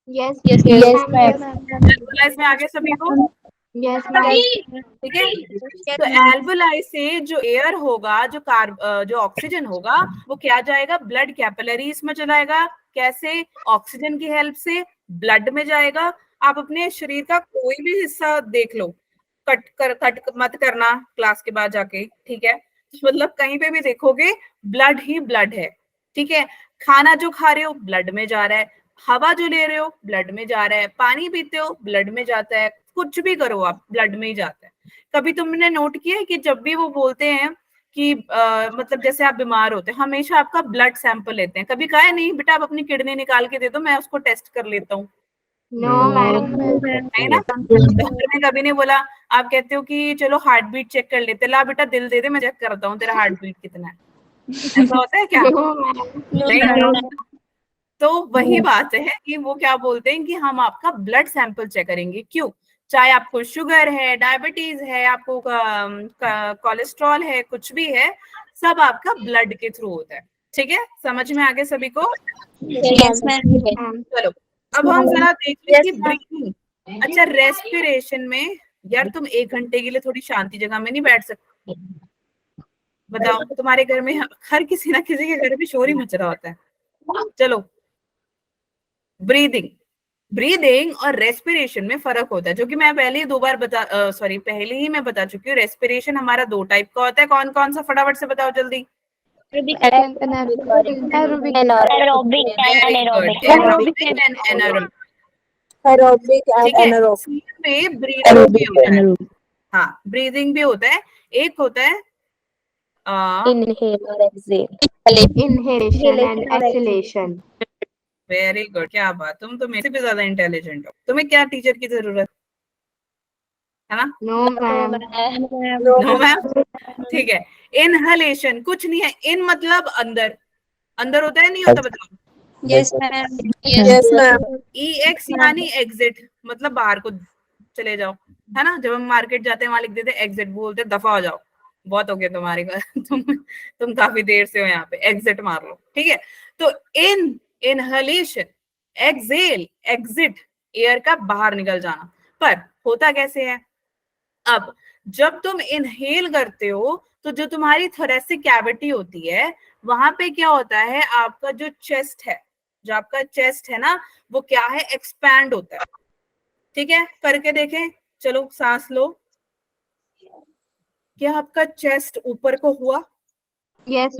यस एल्वोलाई में आ गए सभी को, यस मैम। ठीक है। तो एल्वोलाई से जो एयर होगा, जो ऑक्सीजन होगा वो क्या जाएगा, ब्लड कैपिलरीज में चलाएगा, कैसे, ऑक्सीजन की हेल्प से ब्लड में जाएगा। आप अपने शरीर का कोई भी हिस्सा देख लो, कट मत करना क्लास के बाद जाके, ठीक है, मतलब कहीं पे भी देखोगे ब्लड ही ब्लड है, ठीक है। खाना जो खा रहे हो ब्लड में जा रहा है, हवा जो ले रहे हो ब्लड में जा रहा है, पानी पीते हो ब्लड में जाता है, कुछ भी करो आप ब्लड में ही जाता है। कभी तुमने नोट किया है कि जब भी वो बोलते हैं कि मतलब जैसे आप बीमार होते हैं हमेशा आपका ब्लड सैंपल लेते हैं, कभी कहा है नहीं बेटा आप अपनी किडनी निकाल के दे दो मैं उसको टेस्ट कर लेता हूँ, नो मैम। है ना? डॉक्टर ने कभी नहीं बोला, आप कहते हो कि चलो हार्ट बीट चेक कर लेते, ला बेटा दिल दे दे, मैं चेक करता हूँ तेरा हार्ट बीट कितना है। ऐसा होता है क्या? No ma'am. नहीं। तो वही बात है कि वो क्या बोलते हैं कि हम आपका ब्लड सैंपल चेक करेंगे। क्यों? चाहे आपको शुगर है, डायबिटीज है, आपको कोलेस्ट्रॉल है, कुछ भी है, सब आपका ब्लड के थ्रू होता है। ठीक है, समझ में आगे सभी को? Yes ma'am. चलो अब हम जरा देख लें कि ब्रीथिंग। अच्छा, रेस्पिरेशन में यार तुम 1 घंटे के लिए थोड़ी शांति जगह में नहीं बैठ सकते? बताओ, तुम्हारे घर में हर किसी ना किसी के घर में शोर ही मच रहा होता है। चलो, ब्रीदिंग और रेस्पिरेशन में फर्क होता है, जो कि मैं पहले ही पहले ही मैं बता चुकी हूँ। रेस्पिरेशन हमारा 2 टाइप का होता है। कौन कौन सा? फटाफट से बताओ जल्दी। हाँ, ब्रीदिंग भी होता है। एक होता है इनहेल और exhale. Inhalation and exhalation. Very good, क्या बात, तुम तो मेरे से भी ज्यादा इंटेलिजेंट हो। तुम्हें क्या टीचर की जरूरत है ना? No ma'am. No ma'am. ठीक है, इनहलेशन कुछ नहीं है। इन मतलब अंदर, अंदर होता है नहीं होता, बताओ। Yes ma'am. Yes ma'am. EX यानी एग्जिट, मतलब बाहर को चले जाओ, है ना? जब हम मार्केट जाते हैं वहां लिख देते एग्जिट, बोलते दफा हो जाओ, बहुत हो गया तुम्हारे घर तुम काफी देर से हो यहाँ पे, एग्जिट मार लो। ठीक है, तो इनहलेशन, एक्सेल, एग्जिट, एयर का बाहर निकल जाना। पर होता कैसे है? अब जब तुम इनहेल करते हो तो जो तुम्हारी थोरेसिक कैविटी होती है, वहां पे क्या होता है, आपका जो चेस्ट है, जो आपका चेस्ट है ना, वो क्या है, एक्सपैंड होता है। ठीक है, करके देखें, चलो सांस लो। क्या आपका चेस्ट ऊपर को हुआ? यस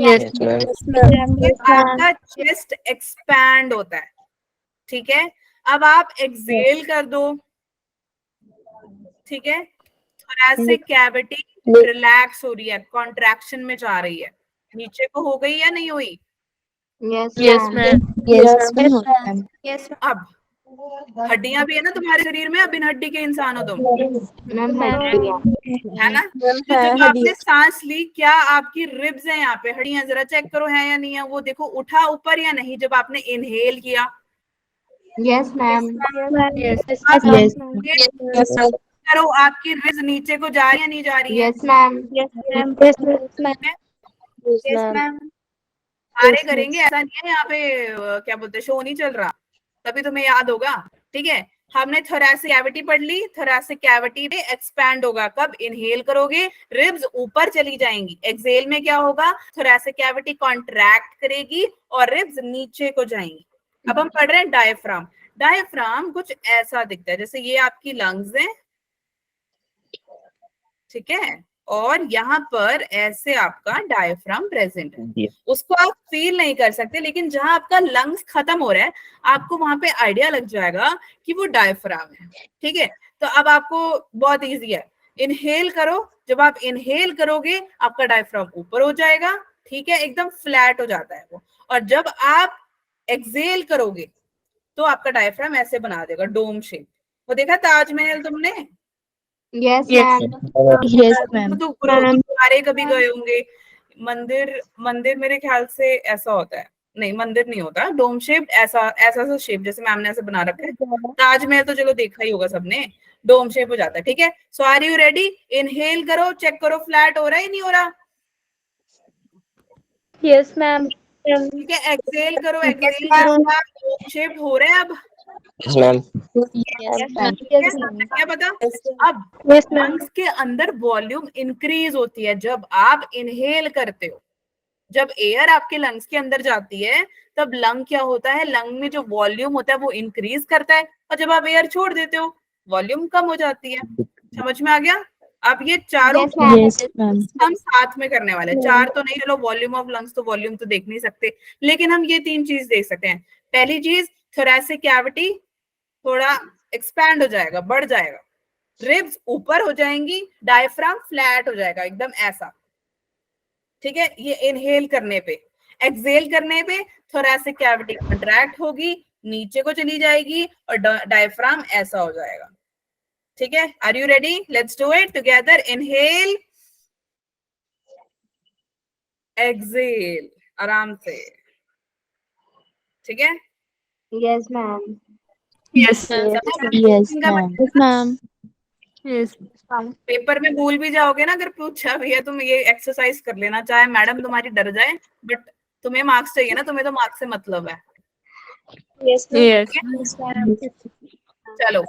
आपका चेस्ट एक्सपैंड होता है। ठीक है, अब आप एक्सेल कर दो। ठीक है, थोरेसिक कैविटी रिलैक्स हो रही है, कॉन्ट्रैक्शन में जा रही है, नीचे को हो गई या नहीं हुई? Yes ma'am. यस अब हड्डियां भी है ना तुम्हारे शरीर में, अब बिन हड्डी के इंसान हो तुम, मैम हड्डियां। है ना? तो जब आपने सांस ली, क्या आपकी रिब्स है यहाँ पे, हड्डियां जरा चेक करो है या नहीं है, वो देखो उठा ऊपर या नहीं जब आपने इनहेल किया। Yes ma'am. अब करो, आपकी रिब्स नीचे को जा रही है नहीं जा रही है? Yes ma'am. Yes ma'am. सारे करेंगे, ऐसा नहीं है यहाँ पे क्या बोलते हैं, शो नहीं चल रहा, तभी तुम्हें याद होगा। ठीक है, हमने थोरेसिक कैविटी पढ़ ली। थोरेसिक कैविटी में एक्सपैंड होगा कब? इनहेल करोगे, रिब्स ऊपर चली जाएंगी। एक्सेल में क्या होगा? थोरेसिक कैविटी कॉन्ट्रैक्ट करेगी और रिब्स नीचे को जाएंगी। अब हम पढ़ रहे हैं डायफ्राम। डायफ्राम कुछ ऐसा दिखता है, जैसे ये आपकी लंग्स है, ठीक है, और यहाँ पर ऐसे आपका डायफ्राम प्रेजेंट है। उसको आप फील नहीं कर सकते, लेकिन जहां आपका लंग्स खत्म हो रहा है, आपको वहां पे आइडिया लग जाएगा कि वो डायफ्राम है। ठीक है, तो अब आपको बहुत इजी है, इनहेल करो। जब आप इनहेल करोगे, आपका डायफ्राम ऊपर हो जाएगा, ठीक है, एकदम फ्लैट हो जाता है वो। और जब आप एक्सेल करोगे, तो आपका डायफ्राम ऐसे बना देगा, डोम शेप। वो देखा ताजमहल तुमने? Yes ma'am. तो गुरुद्वारे कभी गए होंगे, मंदिर, मंदिर मेरे ख्याल से ऐसा होता है, नहीं मंदिर नहीं होता, डोम शेप, ऐसा ऐसा सा शेप जैसे मैम ने ऐसे बना रखा है। ताजमहल तो चलो देखा ही होगा सबने, डोम शेप हो जाता है। ठीक है, सो आर यू रेडी? इनहेल करो, चेक करो फ्लैट हो रहा है नहीं हो रहा? Yes ma'am. ठीक है, एक्सेल करो, एक्सेल करो, डोम शेप हो रहा है अब? क्या पता? अब लंग्स के अंदर वॉल्यूम इंक्रीज होती है जब आप इनहेल करते हो। जब एयर आपके लंग्स के अंदर जाती है, तब लंग क्या होता है, लंग में जो वॉल्यूम होता है वो इंक्रीज करता है, और जब आप एयर छोड़ देते हो, वॉल्यूम कम हो जाती है। समझ में आ गया? अब ये चारों हम साथ में करने वाले हैं। 4 तो नहीं, चलो वॉल्यूम ऑफ लंग्स तो वॉल्यूम तो देख नहीं सकते, लेकिन हम ये 3 चीज देख सकते हैं। पहली चीज, थोरेसिक कैविटी थोड़ा एक्सपैंड हो जाएगा, बढ़ जाएगा, रिब्स ऊपर हो जाएंगी, डायफ्राम फ्लैट हो जाएगा एकदम ऐसा। ठीक है, ये इनहेल करने पे। एक्सेल करने पे थोरेसिक कैविटी कंट्रैक्ट होगी, नीचे को चली जाएगी और डायफ्राम ऐसा हो जाएगा। ठीक है, are you ready? Let's do it together. Inhale, exhale, आराम से। ठीक है, yes ma'am. Yes. Yes, ma'am. Yes, ma'am. Yes. Paper में भूल भी जाओगे ना, अगर पूछा भी है तुम ये एक्सरसाइज कर लेना, चाहे मैडम तुम्हारी डर जाए, बट तुम्हें मार्क्स चाहिए ना, तुम्हें तो मार्क्स से मतलब है। Yes. चलो,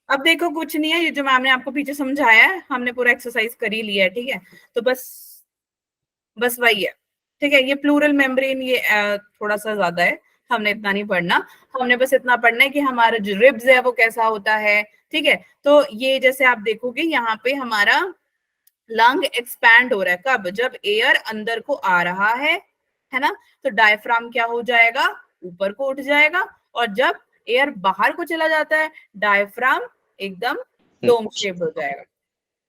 अब देखो कुछ नहीं है, ये जो मैम ने आपको पीछे समझाया है हमने पूरा एक्सरसाइज कर ही लिया है। ठीक है, तो बस वही है। ठीक है, ये प्लूरल मेम्ब्रेन ये थोड़ा सा ज्यादा है, हमने इतना नहीं पढ़ना। हमने बस इतना पढ़ना है कि हमारा जो रिब्स है वो कैसा होता है। ठीक है, तो ये जैसे आप देखोगे यहाँ पे हमारा लंग एक्सपैंड हो रहा है, कब? जब एयर अंदर को आ रहा है ना, तो डायफ्राम क्या हो जाएगा? ऊपर को उठ जाएगा। और जब एयर बाहर को चला जाता है, डायफ्राम एकदम डोम शेप हो जाएगा।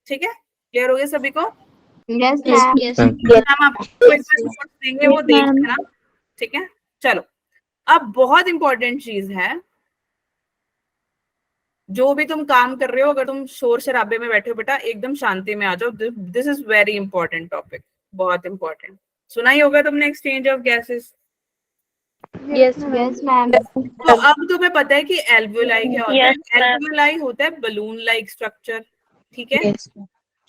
ठीक है, क्लियर हो गया सभी को? Yes ma'am. हम आपको नोट्स देंगे, वो देख लेना। ठीक है, चलो, अब बहुत इंपॉर्टेंट चीज है, जो भी तुम काम कर रहे हो, अगर तुम शोर शराबे में बैठे हो बेटा, एकदम शांति में आ जाओ। This is very important topic, बहुत इंपॉर्टेंट। सुना ही होगा तुमने exchange of gases. Yes ma'am. तो अब तुम्हें पता है कि एल्वियोलाई क्या होता है? Yes, ma'am. एल्वियोलाई होता है बलून लाइक स्ट्रक्चर। ठीक है, Yes.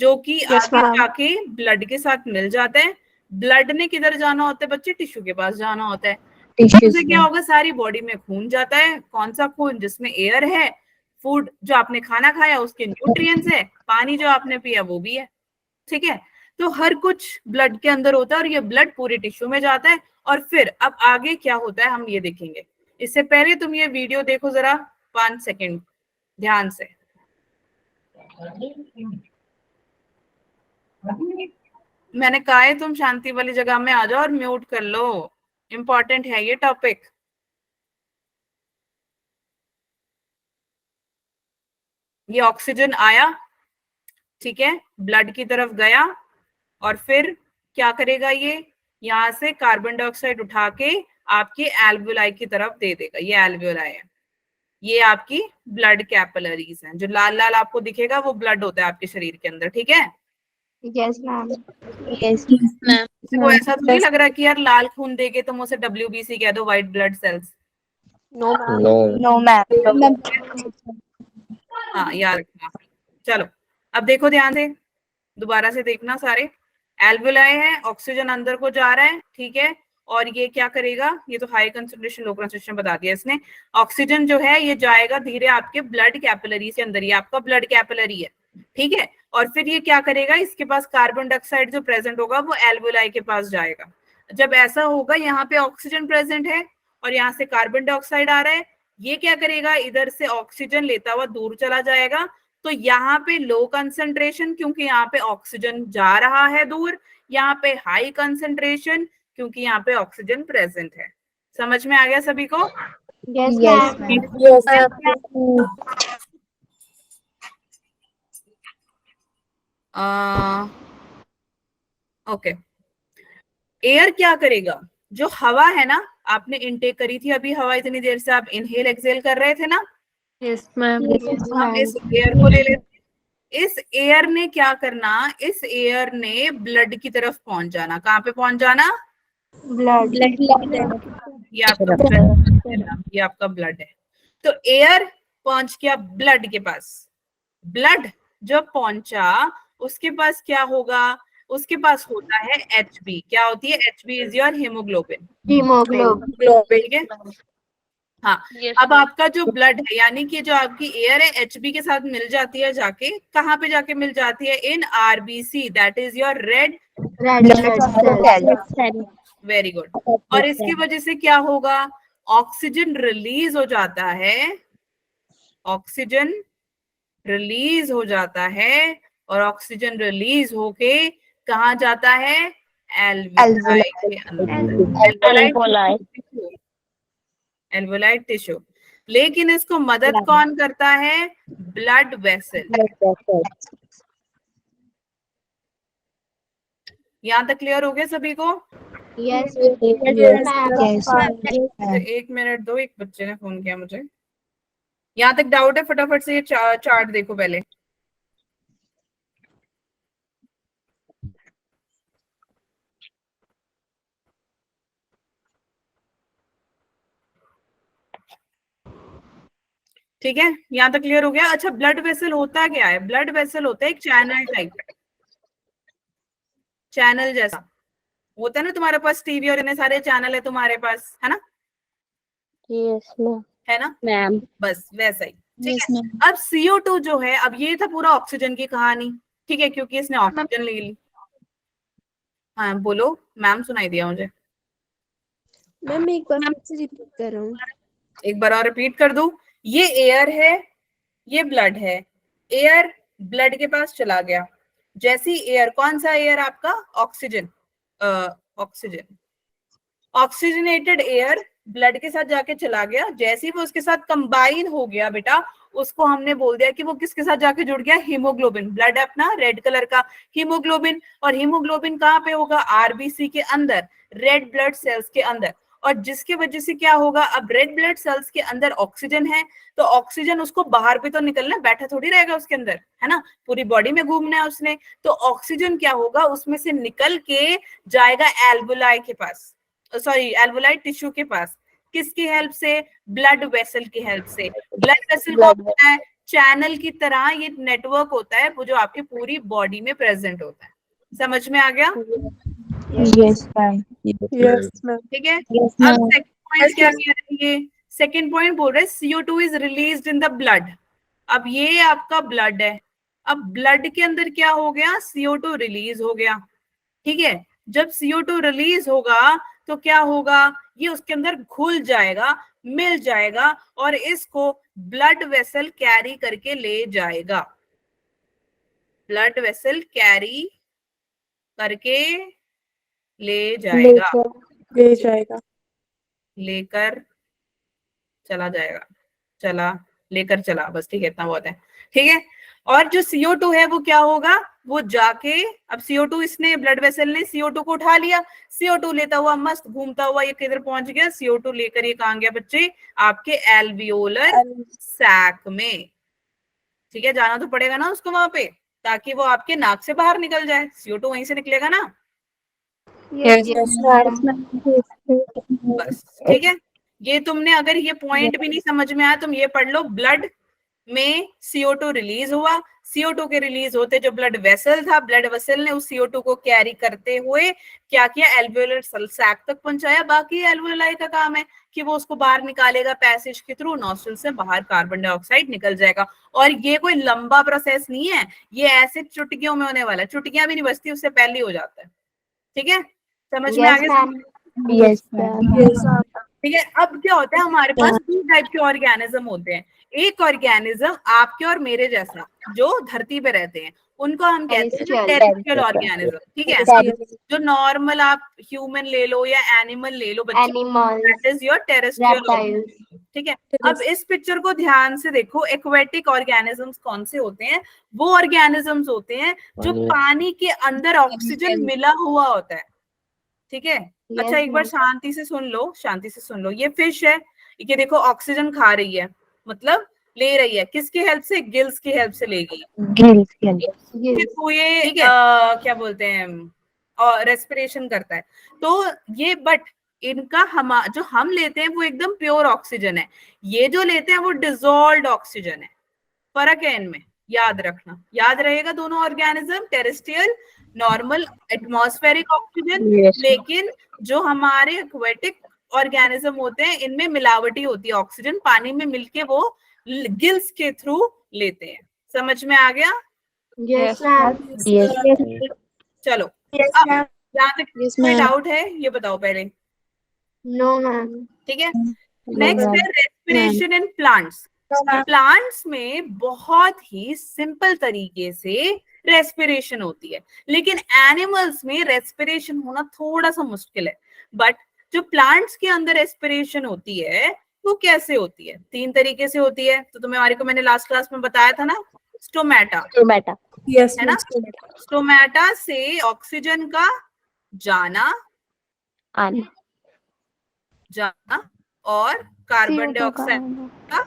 जो कि Yes, आगे ma'am. जाके ब्लड के साथ मिल जाता है। ब्लड ने किधर जाना होता है बच्चे? टिश्यू के पास जाना होता है। Tissues. उससे क्या होगा? सारी बॉडी में खून जाता है। कौन सा खून? जिसमें एयर है, फूड जो आपने खाना खाया उसके न्यूट्रिएंट्स है, पानी जो आपने पिया वो भी है। ठीक है, तो हर कुछ ब्लड के अंदर होता है और ये ब्लड पूरे टिश्यू में जाता है। और फिर अब आगे क्या होता है हम ये देखेंगे। इससे पहले तुम ये वीडियो देखो जरा 5 सेकंड ध्यान से। मैंने कहा है तुम शांति वाली जगह में आ जाओ और म्यूट कर लो, इंपॉर्टेंट है ये टॉपिक। ये ऑक्सीजन आया, ठीक है, ब्लड की तरफ गया, और फिर क्या करेगा? ये यहां से कार्बन डाइऑक्साइड उठा के आपके एल्वियोलाई की तरफ दे देगा। ये एल्वियोलाई है, ये आपकी ब्लड कैपिलरीज हैं। जो लाल लाल आपको दिखेगा वो ब्लड होता है आपके शरीर के अंदर। ठीक है, यस मैम। Yes. किसी को ऐसा तो नहीं लग रहा कि यार लाल खून देके तुम उसे WBC कह दो, white blood cells? No, ma'am. हाँ, याद रखना। चलो, अब देखो ध्यान से, दोबारा से देखना सारे। एल्वियोलाई है, ऑक्सीजन अंदर को जा रहा है, ठीक है, और ये क्या करेगा? ये तो हाई कंसंट्रेशन लो कंसंट्रेशन बता दिया इसने। ऑक्सीजन जो है ये जाएगा धीरे आपके ब्लड कैपिलरी के अंदर, ये आपका ब्लड कैपिलरी है, ठीक है। और फिर ये क्या करेगा? इसके पास कार्बन डाइऑक्साइड जो प्रेजेंट होगा वो एल्वियोलाई के पास जाएगा। जब ऐसा होगा, यहाँ पे ऑक्सीजन प्रेजेंट है और यहाँ से कार्बन डाइऑक्साइड आ रहा है, ये क्या करेगा? इधर से ऑक्सीजन लेता हुआ दूर चला जाएगा। तो यहाँ पे लो कंसंट्रेशन, क्योंकि यहाँ पे ऑक्सीजन जा रहा है दूर। यहाँ पे हाई कंसंट्रेशन, क्योंकि यहाँ पे ऑक्सीजन प्रेजेंट है। समझ में आ गया सभी को? Yes Yes, ma'am. ma'am. Okay, air क्या करेगा? जो हवा है ना, आपने इनटेक करी थी अभी हवा, इतनी देर से आप इनहेल एक्सेल कर रहे थे ना, Yes, ma'am. हम इस एयर को ले लेते। इस एयर ने क्या करना? इस एयर ने ब्लड की तरफ पहुंच जाना। कहाँ पे पहुंच जाना? ब्लड। ये आपका ब्लड, ये आपका ब्लड है। तो एयर पहुंच गया ब्लड के पास। ब्लड जब पहुंचा, उसके पास क्या होगा? उसके पास होता है HB। क्या होती है? HB is your haemoglobin. Haemoglobin. ठीक है, हाँ। Yes, अब ma'am. आपका जो ब्लड है, यानी कि जो आपकी एयर है, HB के साथ मिल जाती है जाके, कहाँ पे जाके मिल जाती है? In RBC, that is your red red blood cell. Very good. और इसकी वजह से क्या होगा? ऑक्सीजन रिलीज हो जाता है, ऑक्सीजन रिलीज हो जाता है, और ऑक्सीजन रिलीज होके कहाँ जाता है? एल्वियोलाई के अंदर, एल्वियोलाई टिश्यू। लेकिन इसको मदद कौन करता है? Blood vessel. यहां तक क्लियर हो गया सभी को? Yes, Yes, ma'am. yes, मुझे 1 मिनट दो, एक बच्चे ने फोन किया मुझे। यहाँ तक डाउट है? फटाफट से ये चार्ट देखो पहले। ठीक है, यहाँ तक क्लियर हो गया? अच्छा, ब्लड वेसल होता क्या है? ब्लड वेसल होता है एक चैनल टाइप, चैनल जैसा होता है ना। तुम्हारे पास टीवी और इतने सारे चैनल है तुम्हारे पास, है ना? Yes, ma'am. है ना? Ma'am. बस वैसा ही। ठीक yes, है। ma'am. अब CO2 जो है, अब ये था पूरा ऑक्सीजन की कहानी, ठीक है, क्योंकि इसने ऑक्सीजन ले ली। हाँ बोलो मैम, सुनाई दिया मुझे। मैम एक बार फिर से रिपीट कर रहा हूँ। एक बार और रिपीट कर दूं। ये एयर है, ये ब्लड है। एयर ब्लड के पास चला गया। जैसी एयर, कौन सा एयर आपका? Oxygen. Oxygen, oxygenated air blood के साथ जाके चला गया। जैसे ही वो उसके साथ कंबाइन हो गया बेटा, उसको हमने बोल दिया कि वो किसके साथ जाके जुड़ गया? हीमोग्लोबिन। ब्लड है अपना रेड कलर का, हीमोग्लोबिन। और हीमोग्लोबिन कहाँ पे होगा? आरबीसी के अंदर, रेड ब्लड सेल्स के अंदर। और जिसकी वजह से क्या होगा? अब रेड ब्लड सेल्स के अंदर ऑक्सीजन है, तो ऑक्सीजन उसको बाहर भी तो निकलना, बैठा थोड़ी रहेगा उसके अंदर, है ना? पूरी बॉडी में घूमना है उसने। तो ऑक्सीजन क्या होगा? उसमें से निकल के जाएगा एल्वुलाई के पास, सॉरी एल्वुलाई टिश्यू के पास। किसकी हेल्प से? ब्लड वेसल की हेल्प से। ब्लड वेसल कौन होता है? चैनल की तरह ये नेटवर्क होता है, वो जो आपकी पूरी बॉडी में प्रेजेंट होता है। समझ में आ गया? Yes, ma'am. Yes, ma'am. ठीक है। Yes, अब ma'am. सेकंड पॉइंट क्या कह रहे हैं? सेकंड पॉइंट बोल रहे हैं CO2 is released in the blood. अब ये आपका ब्लड है। अब ब्लड के अंदर क्या हो गया? CO2 रिलीज हो गया। ठीक है। जब CO2 रिलीज होगा तो क्या होगा? ये उसके अंदर घुल जाएगा, मिल जाएगा, और इसको ब्लड वेसल कैरी करके ले जाएगा। ब्लड वेसल कैरी करके ले जाएगा, ले जाएगा। लेकर चला जाएगा, चला, लेकर चला, बस ठीक है, इतना बहुत है। ठीक है। और जो CO2 है वो क्या होगा? वो जाके, अब CO2 इसने, ब्लड वेसल ने CO2 को उठा लिया। CO2 लेता हुआ मस्त घूमता हुआ ये किधर पहुंच गया? CO2 लेकर ये कहां गया बच्चे? आपके एल्वियोलर सैक में। ठीक है, जाना तो पड़ेगा ना उसको वहां पे, ताकि वो आपके नाक से बाहर निकल जाए। CO2 वहीं से निकलेगा ना। Yes, ma'am. बस ठीक है। ये तुमने, अगर ये पॉइंट भी नहीं समझ में आया, तुम ये पढ़ लो। ब्लड में CO2 रिलीज हुआ। CO2 के रिलीज होते जो ब्लड वेसल था, ब्लड वेसल ने उस CO2 को कैरी करते हुए क्या किया? एल्वियोलर सैक तक पहुंचाया। बाकी एल्वियोलाई का काम है कि वो उसको बाहर निकालेगा पैसेज के थ्रू, नॉस्ट्रल से बाहर कार्बन डाइऑक्साइड निकल जाएगा। और ये कोई लंबा प्रोसेस नहीं है, ये ऐसे चुटकियों में होने वाला है। चुटकियां भी नहीं बजती, उससे पहले ही हो जाता है। ठीक है, समझ में आ Yes, गया? ma'am. Yes, ma'am. Yes. ठीक है। अब क्या होता है, हमारे पास दो टाइप के ऑर्गेनिज्म होते हैं। एक ऑर्गेनिज्म आपके और मेरे जैसा, जो धरती पे रहते हैं, उनको हम कहते हैं टेरेस्ट्रियल ऑर्गेनिज्म। ठीक है। जो नॉर्मल आप ह्यूमन ले लो या एनिमल ले लो बच्चे, Animals, that is your terrestrial. reptiles. ठीक है। अब इस पिक्चर को ध्यान से देखो। एक्वेटिक ऑर्गेनिजम्स कौन से होते हैं? वो ऑर्गेनिजम्स होते हैं जो पानी के अंदर ऑक्सीजन मिला हुआ होता है। ठीक है। अच्छा, एक बार शांति से सुन लो, शांति से सुन लो। ये फिश है, ये देखो ऑक्सीजन खा रही है, मतलब ले रही है। किसकी हेल्प से? गिल्स की हेल्प से लेगी। Gills, gills. Yes. तो ये ठीक है, क्या बोलते हैं, रेस्पिरेशन करता है। तो ये, बट इनका जो हम लेते हैं वो एकदम प्योर ऑक्सीजन है। ये जो लेते हैं वो डिजोल्व्ड ऑक्सीजन है। फर्क है इनमें, याद रखना, याद रहेगा। दोनों organism terrestrial, normal atmospheric oxygen. लेकिन जो हमारे एक्वेटिक ऑर्गेनिज्म होते हैं, इनमें मिलावटी होती है ऑक्सीजन, पानी में मिलके वो गिल्स के थ्रू लेते हैं। समझ में आ गया? Yes, ma'am. Yes. चलो, Yes, अब ma'am. यहाँ तक Yes, कोई ma'am. डाउट है? ये बताओ पहले। No, ma'am. ठीक है। No, next ma'am. है रेस्पिरेशन इन प्लांट्स। प्लांट्स में बहुत ही सिंपल तरीके से रेस्पिरेशन होती है, लेकिन एनिमल्स में रेस्पिरेशन होना थोड़ा सा मुश्किल है। बट जो प्लांट्स के अंदर रेस्पिरेशन होती है वो कैसे होती है? 3 तरीके से होती है। तो तुम्हारे को मैंने लास्ट क्लास में बताया था ना, स्टोमेटा, Stomata. Yes, है ना? ma'am. Stomata. स्टोमेटा से ऑक्सीजन का जाना आना जाना और कार्बन डाइऑक्साइड का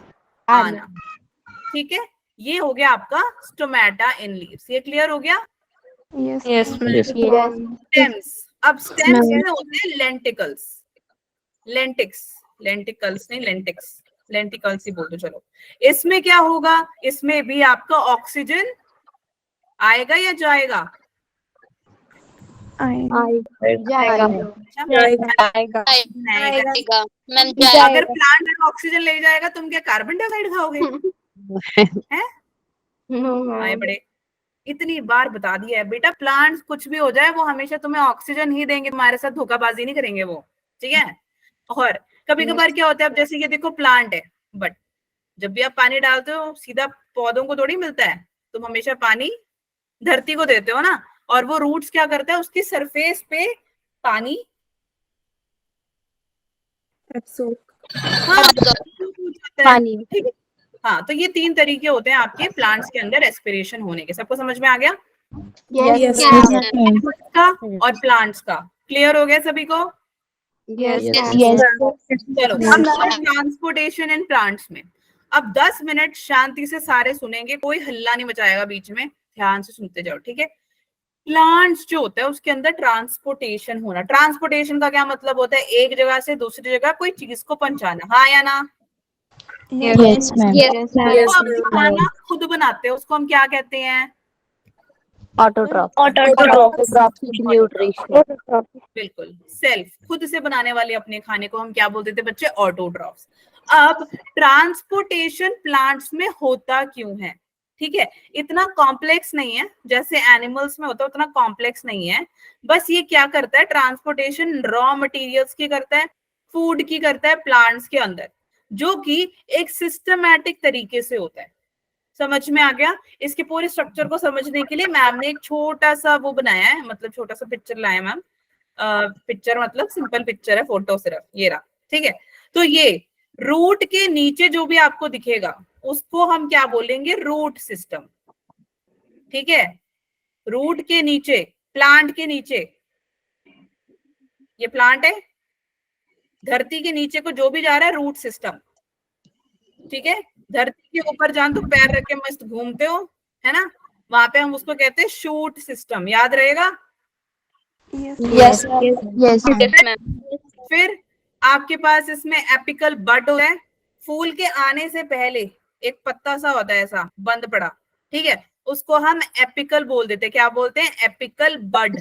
आना। ठीक है, ये हो गया आपका स्टोमेटा इन लीव्स। ये क्लियर हो गया? Yes ma'am. स्टेम्स, अब स्टेम्स में होते हैं लेंटिकल्स, लेंटिकल्स नहीं लेंटिक्स, लेंटिकल्स ही बोल दो चलो। इसमें क्या होगा, इसमें भी आपका ऑक्सीजन आएगा या जाएगा? जाएगा जाएगा। नहीं, मैम अगर प्लांट ऑक्सीजन ले जाएगा तुम क्या कार्बन डाइऑक्साइड खाओगे? हैं? आए बड़े, इतनी बार बता दिया है बेटा, प्लांट्स कुछ भी हो जाए वो हमेशा तुम्हें ऑक्सीजन ही देंगे, तुम्हारे साथ धोखाबाजी नहीं करेंगे वो, ठीक है। और कभी कभार क्या होता है, अब जैसे ये देखो प्लांट है, बट जब भी आप पानी डालते हो सीधा पौधों को थोड़ी मिलता है, तुम हमेशा पानी धरती को देते हो ना, और वो रूट्स क्या करता है, उसकी सरफेस पे पानी पानी। ठीक है। हाँ, तो ये 3 तरीके होते हैं आपके प्लांट्स के अंदर रेस्पिरेशन होने के। सबको समझ में आ गया? यस का और प्लांट्स का क्लियर हो गया सभी को? यस चलो अब ट्रांसपोर्टेशन इन प्लांट्स में। अब 10 मिनट शांति से सारे सुनेंगे, कोई हल्ला नहीं मचाएगा बीच में, ध्यान से सुनते जाओ, ठीक है। प्लांट्स जो होता है उसके अंदर ट्रांसपोर्टेशन होना। ट्रांसपोर्टेशन का क्या मतलब होता है, एक जगह से दूसरी जगह कोई चीज को पहुंचाना, हाँ या ना? Yes ma'am. तो अब जो खाना खुद बनाते हैं उसको हम क्या कहते हैं? Autotroph nutrition. बिल्कुल, सेल्फ, खुद से बनाने वाले अपने खाने को हम क्या बोलते थे बच्चे? ऑटोट्रॉफ्स। अब ट्रांसपोर्टेशन प्लांट्स में होता क्यों है? ठीक है, इतना कॉम्प्लेक्स नहीं है, जैसे एनिमल्स में होता है उतना कॉम्प्लेक्स नहीं है। बस ये क्या करता है, ट्रांसपोर्टेशन रॉ मटेरियल्स की करता है, फूड की करता है प्लांट्स के अंदर, जो कि एक सिस्टमैटिक तरीके से होता है। समझ में आ गया? इसके पूरे स्ट्रक्चर को समझने के लिए मैम ने एक छोटा सा वो बनाया है, मतलब छोटा सा पिक्चर लाया मैम। पिक्चर मतलब सिंपल पिक्चर है, फोटो सिर्फ, ये रहा, ठीक है। तो ये रूट के नीचे जो भी आपको दिखेगा उसको हम क्या बोलेंगे? रूट सिस्टम, ठीक है। रूट के नीचे, प्लांट के नीचे, ये प्लांट है, धरती के नीचे को जो भी जा रहा है रूट सिस्टम, ठीक है। धरती के ऊपर जान तो पैर रख के मस्त घूमते हो, है ना, वहां पे हम उसको कहते हैं शूट सिस्टम, याद रहेगा? यस यस फिर आपके पास इसमें एपिकल बड होता है, फूल के आने से पहले एक पत्ता सा होता है ऐसा बंद पड़ा, ठीक है, उसको हम एपिकल बोल देते हैं। क्या बोलते हैं? एपिकल बड,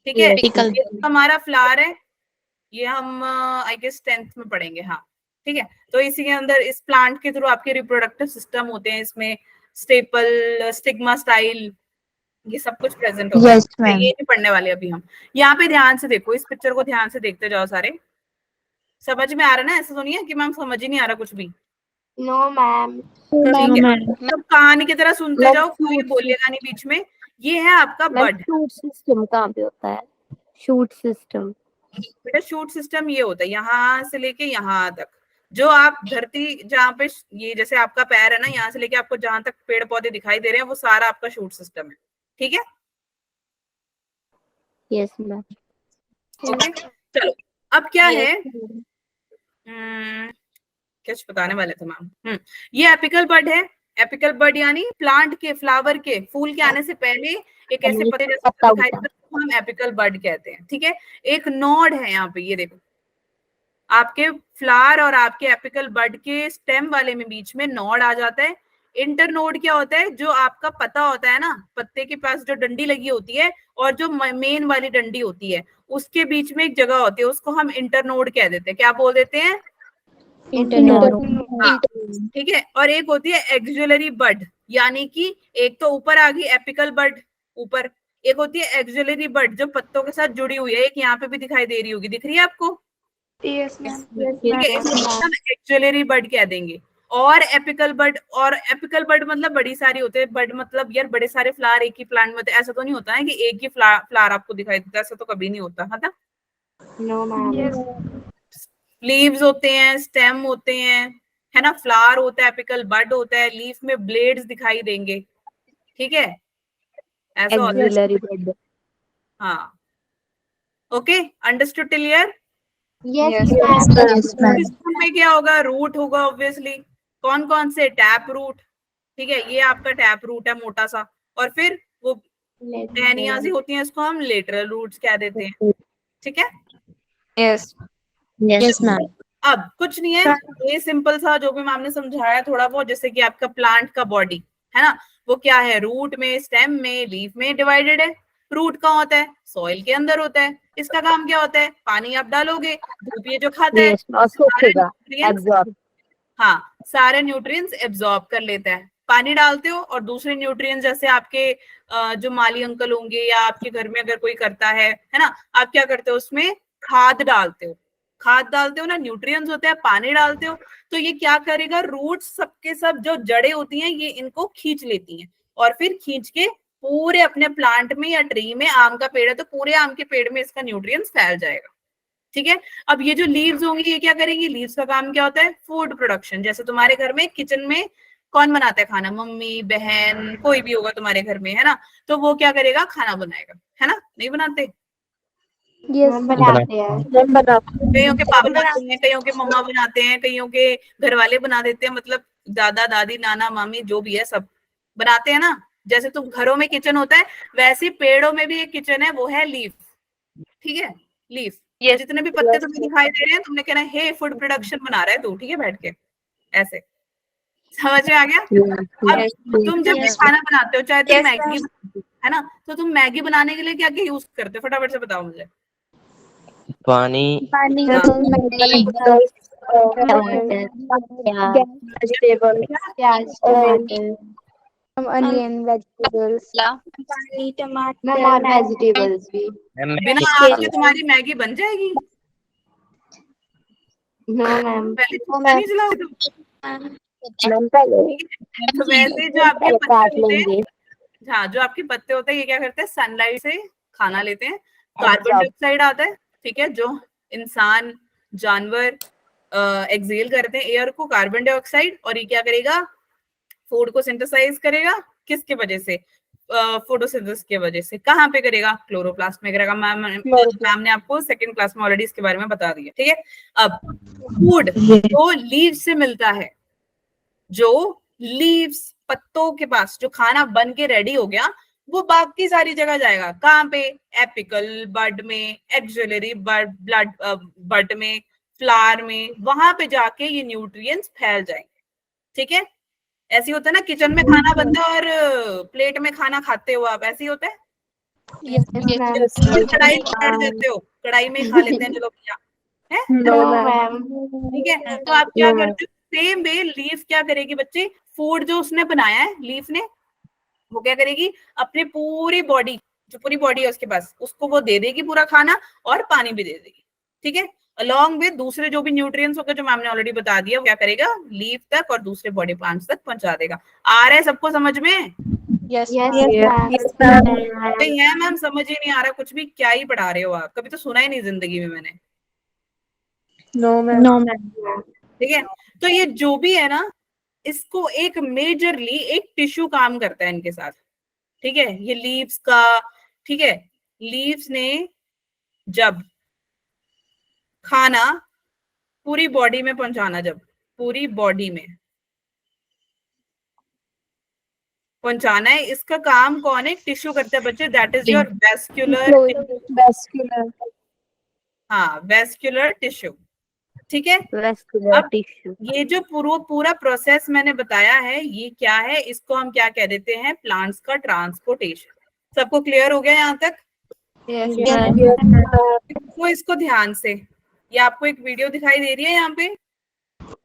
ठीक है। ये हमारा फ्लावर है, ये हम आई गेस 10th में पढ़ेंगे, हाँ, ठीक है। तो इसी के अंदर इस प्लांट के थ्रू आपके रिप्रोडक्टिव सिस्टम होते हैं, इसमें स्टेपल, स्टिग्मा, स्टाइल, ये सब कुछ प्रेजेंट होता है। ये नहीं पढ़ने वाले अभी हम। यहाँ पे ध्यान से देखो, इस पिक्चर को ध्यान से देखते जाओ सारे। समझ में आ रहा है ना? ऐसा तो नहीं है कि मैम समझ ही नहीं आ रहा कुछ भी? No ma'am. ठीक है, सब कहानी की तरह सुनते जाओ, कोई बोलेगा नहीं बीच में। ये है आपका बड। शूट सिस्टम कहाँ पे होता है? शूट सिस्टम बेटा शूट सिस्टम ये होता है यहाँ से लेके यहाँ तक, जो आप धरती जहाँ पे, ये जैसे आपका पैर है ना, यहाँ से लेके आपको जहां तक पेड़ पौधे दिखाई दे रहे हैं वो सारा आपका शूट सिस्टम है, ठीक है। Yes ma'am. ओके, चलो अब क्या है, कुछ बताने वाले थे मैम। ये एपिकल बड है। एपिकल बड यानी प्लांट के, फ्लावर के, फूल के आने से पहले एक ऐसे पत्ते जैसा दिखाई देता है, हम एपिकल बड कहते हैं, ठीक है। एक नोड है यहाँ पे, ये देखो, आपके फ्लावर और आपके एपिकल बड के स्टेम वाले में बीच में नोड आ जाता है। इंटरनोड क्या होता है? जो आपका पत्ता होता है ना, पत्ते के पास जो डंडी लगी होती है और जो मेन वाली डंडी होती है, उसके बीच में एक जगह होती है, उसको हम इंटरनोड कह देते हैं। क्या बोल देते हैं? हाँ, ठीक है। और एक होती है एक्सिलरी बड, यानी कि एक तो ऊपर आ गई एपिकल बड ऊपर, एक होती है एक्सिलरी बड जो पत्तों के साथ जुड़ी हुई है, एक यहाँ पे भी दिखाई दे रही होगी, दिख रही है आपको? हम एक्सिलरी बड कह देंगे। और एपिकल बड, और एपिकल बड मतलब बड़ी सारी होते हैं, बड मतलब यार बड़े सारे फ्लावर एक ही प्लांट में होते हैं, ऐसा तो नहीं होता है कि एक ही फ्लावर आपको दिखाई देता है, ऐसा तो कभी नहीं होता, है ना? No ma'am. लीव्स होते हैं, स्टेम होते हैं, है ना, फ्लावर होता है, एपिकल बड होता है, लीफ में ब्लेड्स दिखाई देंगे, ठीक है, ऐसा होता है। हाँ, okay, understood till here? Yes, Yes, ma'am. System में क्या होगा, रूट होगा ऑब्वियसली। कौन कौन से, टैप रूट, ठीक है, ये आपका टैप रूट है मोटा सा, और फिर वो टहनियां सी होती हैं, इसको हम लेटरल रूट्स कह देते हैं, ठीक है। Yes Yes, ma'am. अब कुछ नहीं है, ये सिंपल सा जो भी मैम ने समझाया थोड़ा बहुत, जैसे कि आपका प्लांट का बॉडी है ना, वो क्या है, रूट में, स्टेम में, लीफ में डिवाइडेड है। रूट कहाँ होता है, सॉइल के अंदर होता है। इसका काम क्या होता है, पानी आप डालोगे, धूप ये जो खाता है सारे nutrients, हाँ, सारे न्यूट्रिएंट्स एब्जॉर्ब कर लेता है। पानी डालते हो और दूसरे न्यूट्रिएंट्स, जैसे आपके जो माली अंकल होंगे या आपके घर में अगर कोई करता है ना, आप क्या करते हो, उसमें खाद डालते हो, खाद डालते हो ना, न्यूट्रिएंट्स होते हैं, पानी डालते हो, तो ये क्या करेगा, रूट्स सबके सब जो जड़ें होती हैं ये इनको खींच लेती हैं, और फिर खींच के पूरे अपने प्लांट में या ट्री में, आम का पेड़ है तो पूरे आम के पेड़ में इसका न्यूट्रिएंट्स फैल जाएगा, ठीक है। अब ये जो लीव्स होंगी ये क्या करेंगी, लीव्स का काम क्या होता है, फूड प्रोडक्शन। जैसे तुम्हारे घर में किचन में कौन बनाता है खाना, मम्मी, बहन, कोई भी होगा तुम्हारे घर में, है ना, तो वो क्या करेगा, खाना बनाएगा, है ना, नहीं बनाते? Yes, बनाते हैं। कईयों के पापा बनाते हैं, कईयों के मम्मा बनाते हैं, कईयों के घर वाले बना देते हैं, मतलब दादा दादी नाना मामी जो भी है सब बनाते हैं ना। जैसे तुम घरों में किचन होता है, वैसे पेड़ों में भी एक किचन है, वो है लीफ, ठीक है, लीफ। Yes. जितने भी पत्ते तुम्हें दिखाई दे रहे हैं, तुमने कहना है हे फूड प्रोडक्शन बना रहा है तू, ठीक है, बैठ के ऐसे, समझ में आ गया? अब तुम जब भी खाना बनाते हो, चाहे तुम मैगी, है ना, तो तुम मैगी बनाने के लिए क्या क्या यूज करते हो, फटाफट से बताओ मुझे। पानी, वेजिटेबल, प्याज, टमाटर, अनियन, वेजिटेबल्स, मैम और वेजिटेबल्स भी। बिना आग के तुम्हारी मैगी बन जाएगी? No ma'am. पहले चूल्हा नहीं जलाओगे तुम? तो वैसे जो आपके पत्ते होते हैं, हाँ, जो आपके पत्ते होते हैं ये क्या करते हैं, सनलाइट से खाना लेते हैं, कार्बन डाइऑक्साइड आता है, ठीक है, जो इंसान जानवर एक्सेल करते हैं एयर को, कार्बन डाइऑक्साइड, और ये क्या करेगा, फूड को सिंथेसाइज करेगा, किसके वजह से, फोटोसिंथेसिस के वजह से। कहाँ पे करेगा, क्लोरोप्लास्ट में करेगा। मैम ने आपको सेकंड क्लास में ऑलरेडी इसके बारे में बता दिया, ठीक है। अब फूड तो लीव से मिलता है, जो लीव्स, पत्तों के पास जो खाना बन के रेडी हो गया, वो बाकी सारी जगह जाएगा, कहाँ पे, एपिकल बड में, एक्सिलरी ब्लड बड में, फ्लावर में, वहां पे जाके ये न्यूट्रिएंट्स फैल जाएंगे, ठीक है। ऐसे होता है ना, किचन में खाना बनता है और प्लेट में खाना खाते हो आप, ऐसे ही होता है, कढ़ाई पलट देते हो, कढ़ाई में खा लेते हैं चलो भैया, है, ठीक है। तो आप क्या करते हो, सेम वे लीफ क्या करेगी बच्चे, फूड जो उसने बनाया है लीफ ने, वो क्या करेगी, अपनी पूरी बॉडी, जो पूरी बॉडी है उसके पास, उसको वो दे देगी पूरा खाना, और पानी भी दे देगी, ठीक है, अलॉन्ग विद दूसरे जो भी न्यूट्रिएंट्स होंगे, जो मैम ने ऑलरेडी बता दिया, वो क्या करेगा, लीफ तक और दूसरे बॉडी प्लांट्स तक पहुंचा देगा। आ रहा है सबको समझ में? यस नहीं है मैम, समझ ही नहीं आ रहा कुछ भी, क्या ही पढ़ा रहे हो आप, कभी तो सुना ही नहीं जिंदगी में मैंने। No, ma'am. ठीक है, तो ये जो भी है ना, इसको एक मेजरली एक टिश्यू काम करता है इनके साथ, ठीक है, ये लीव्स का, ठीक है, लीव्स ने जब खाना पूरी बॉडी में पहुंचाना, जब पूरी बॉडी में पहुंचाना है, इसका काम कौन है, टिश्यू करता है बच्चे, दैट इज योर वेस्क्यूलर, हाँ, वेस्क्यूलर टिश्यू, ठीक है। अब ये जो पूरा प्रोसेस मैंने बताया है, ये क्या है, इसको हम क्या कह देते हैं, प्लांट्स का ट्रांसपोर्टेशन। सबको क्लियर हो गया यहाँ तक? तो इसको ध्यान से, ये आपको एक वीडियो दिखाई दे रही है यहाँ पे,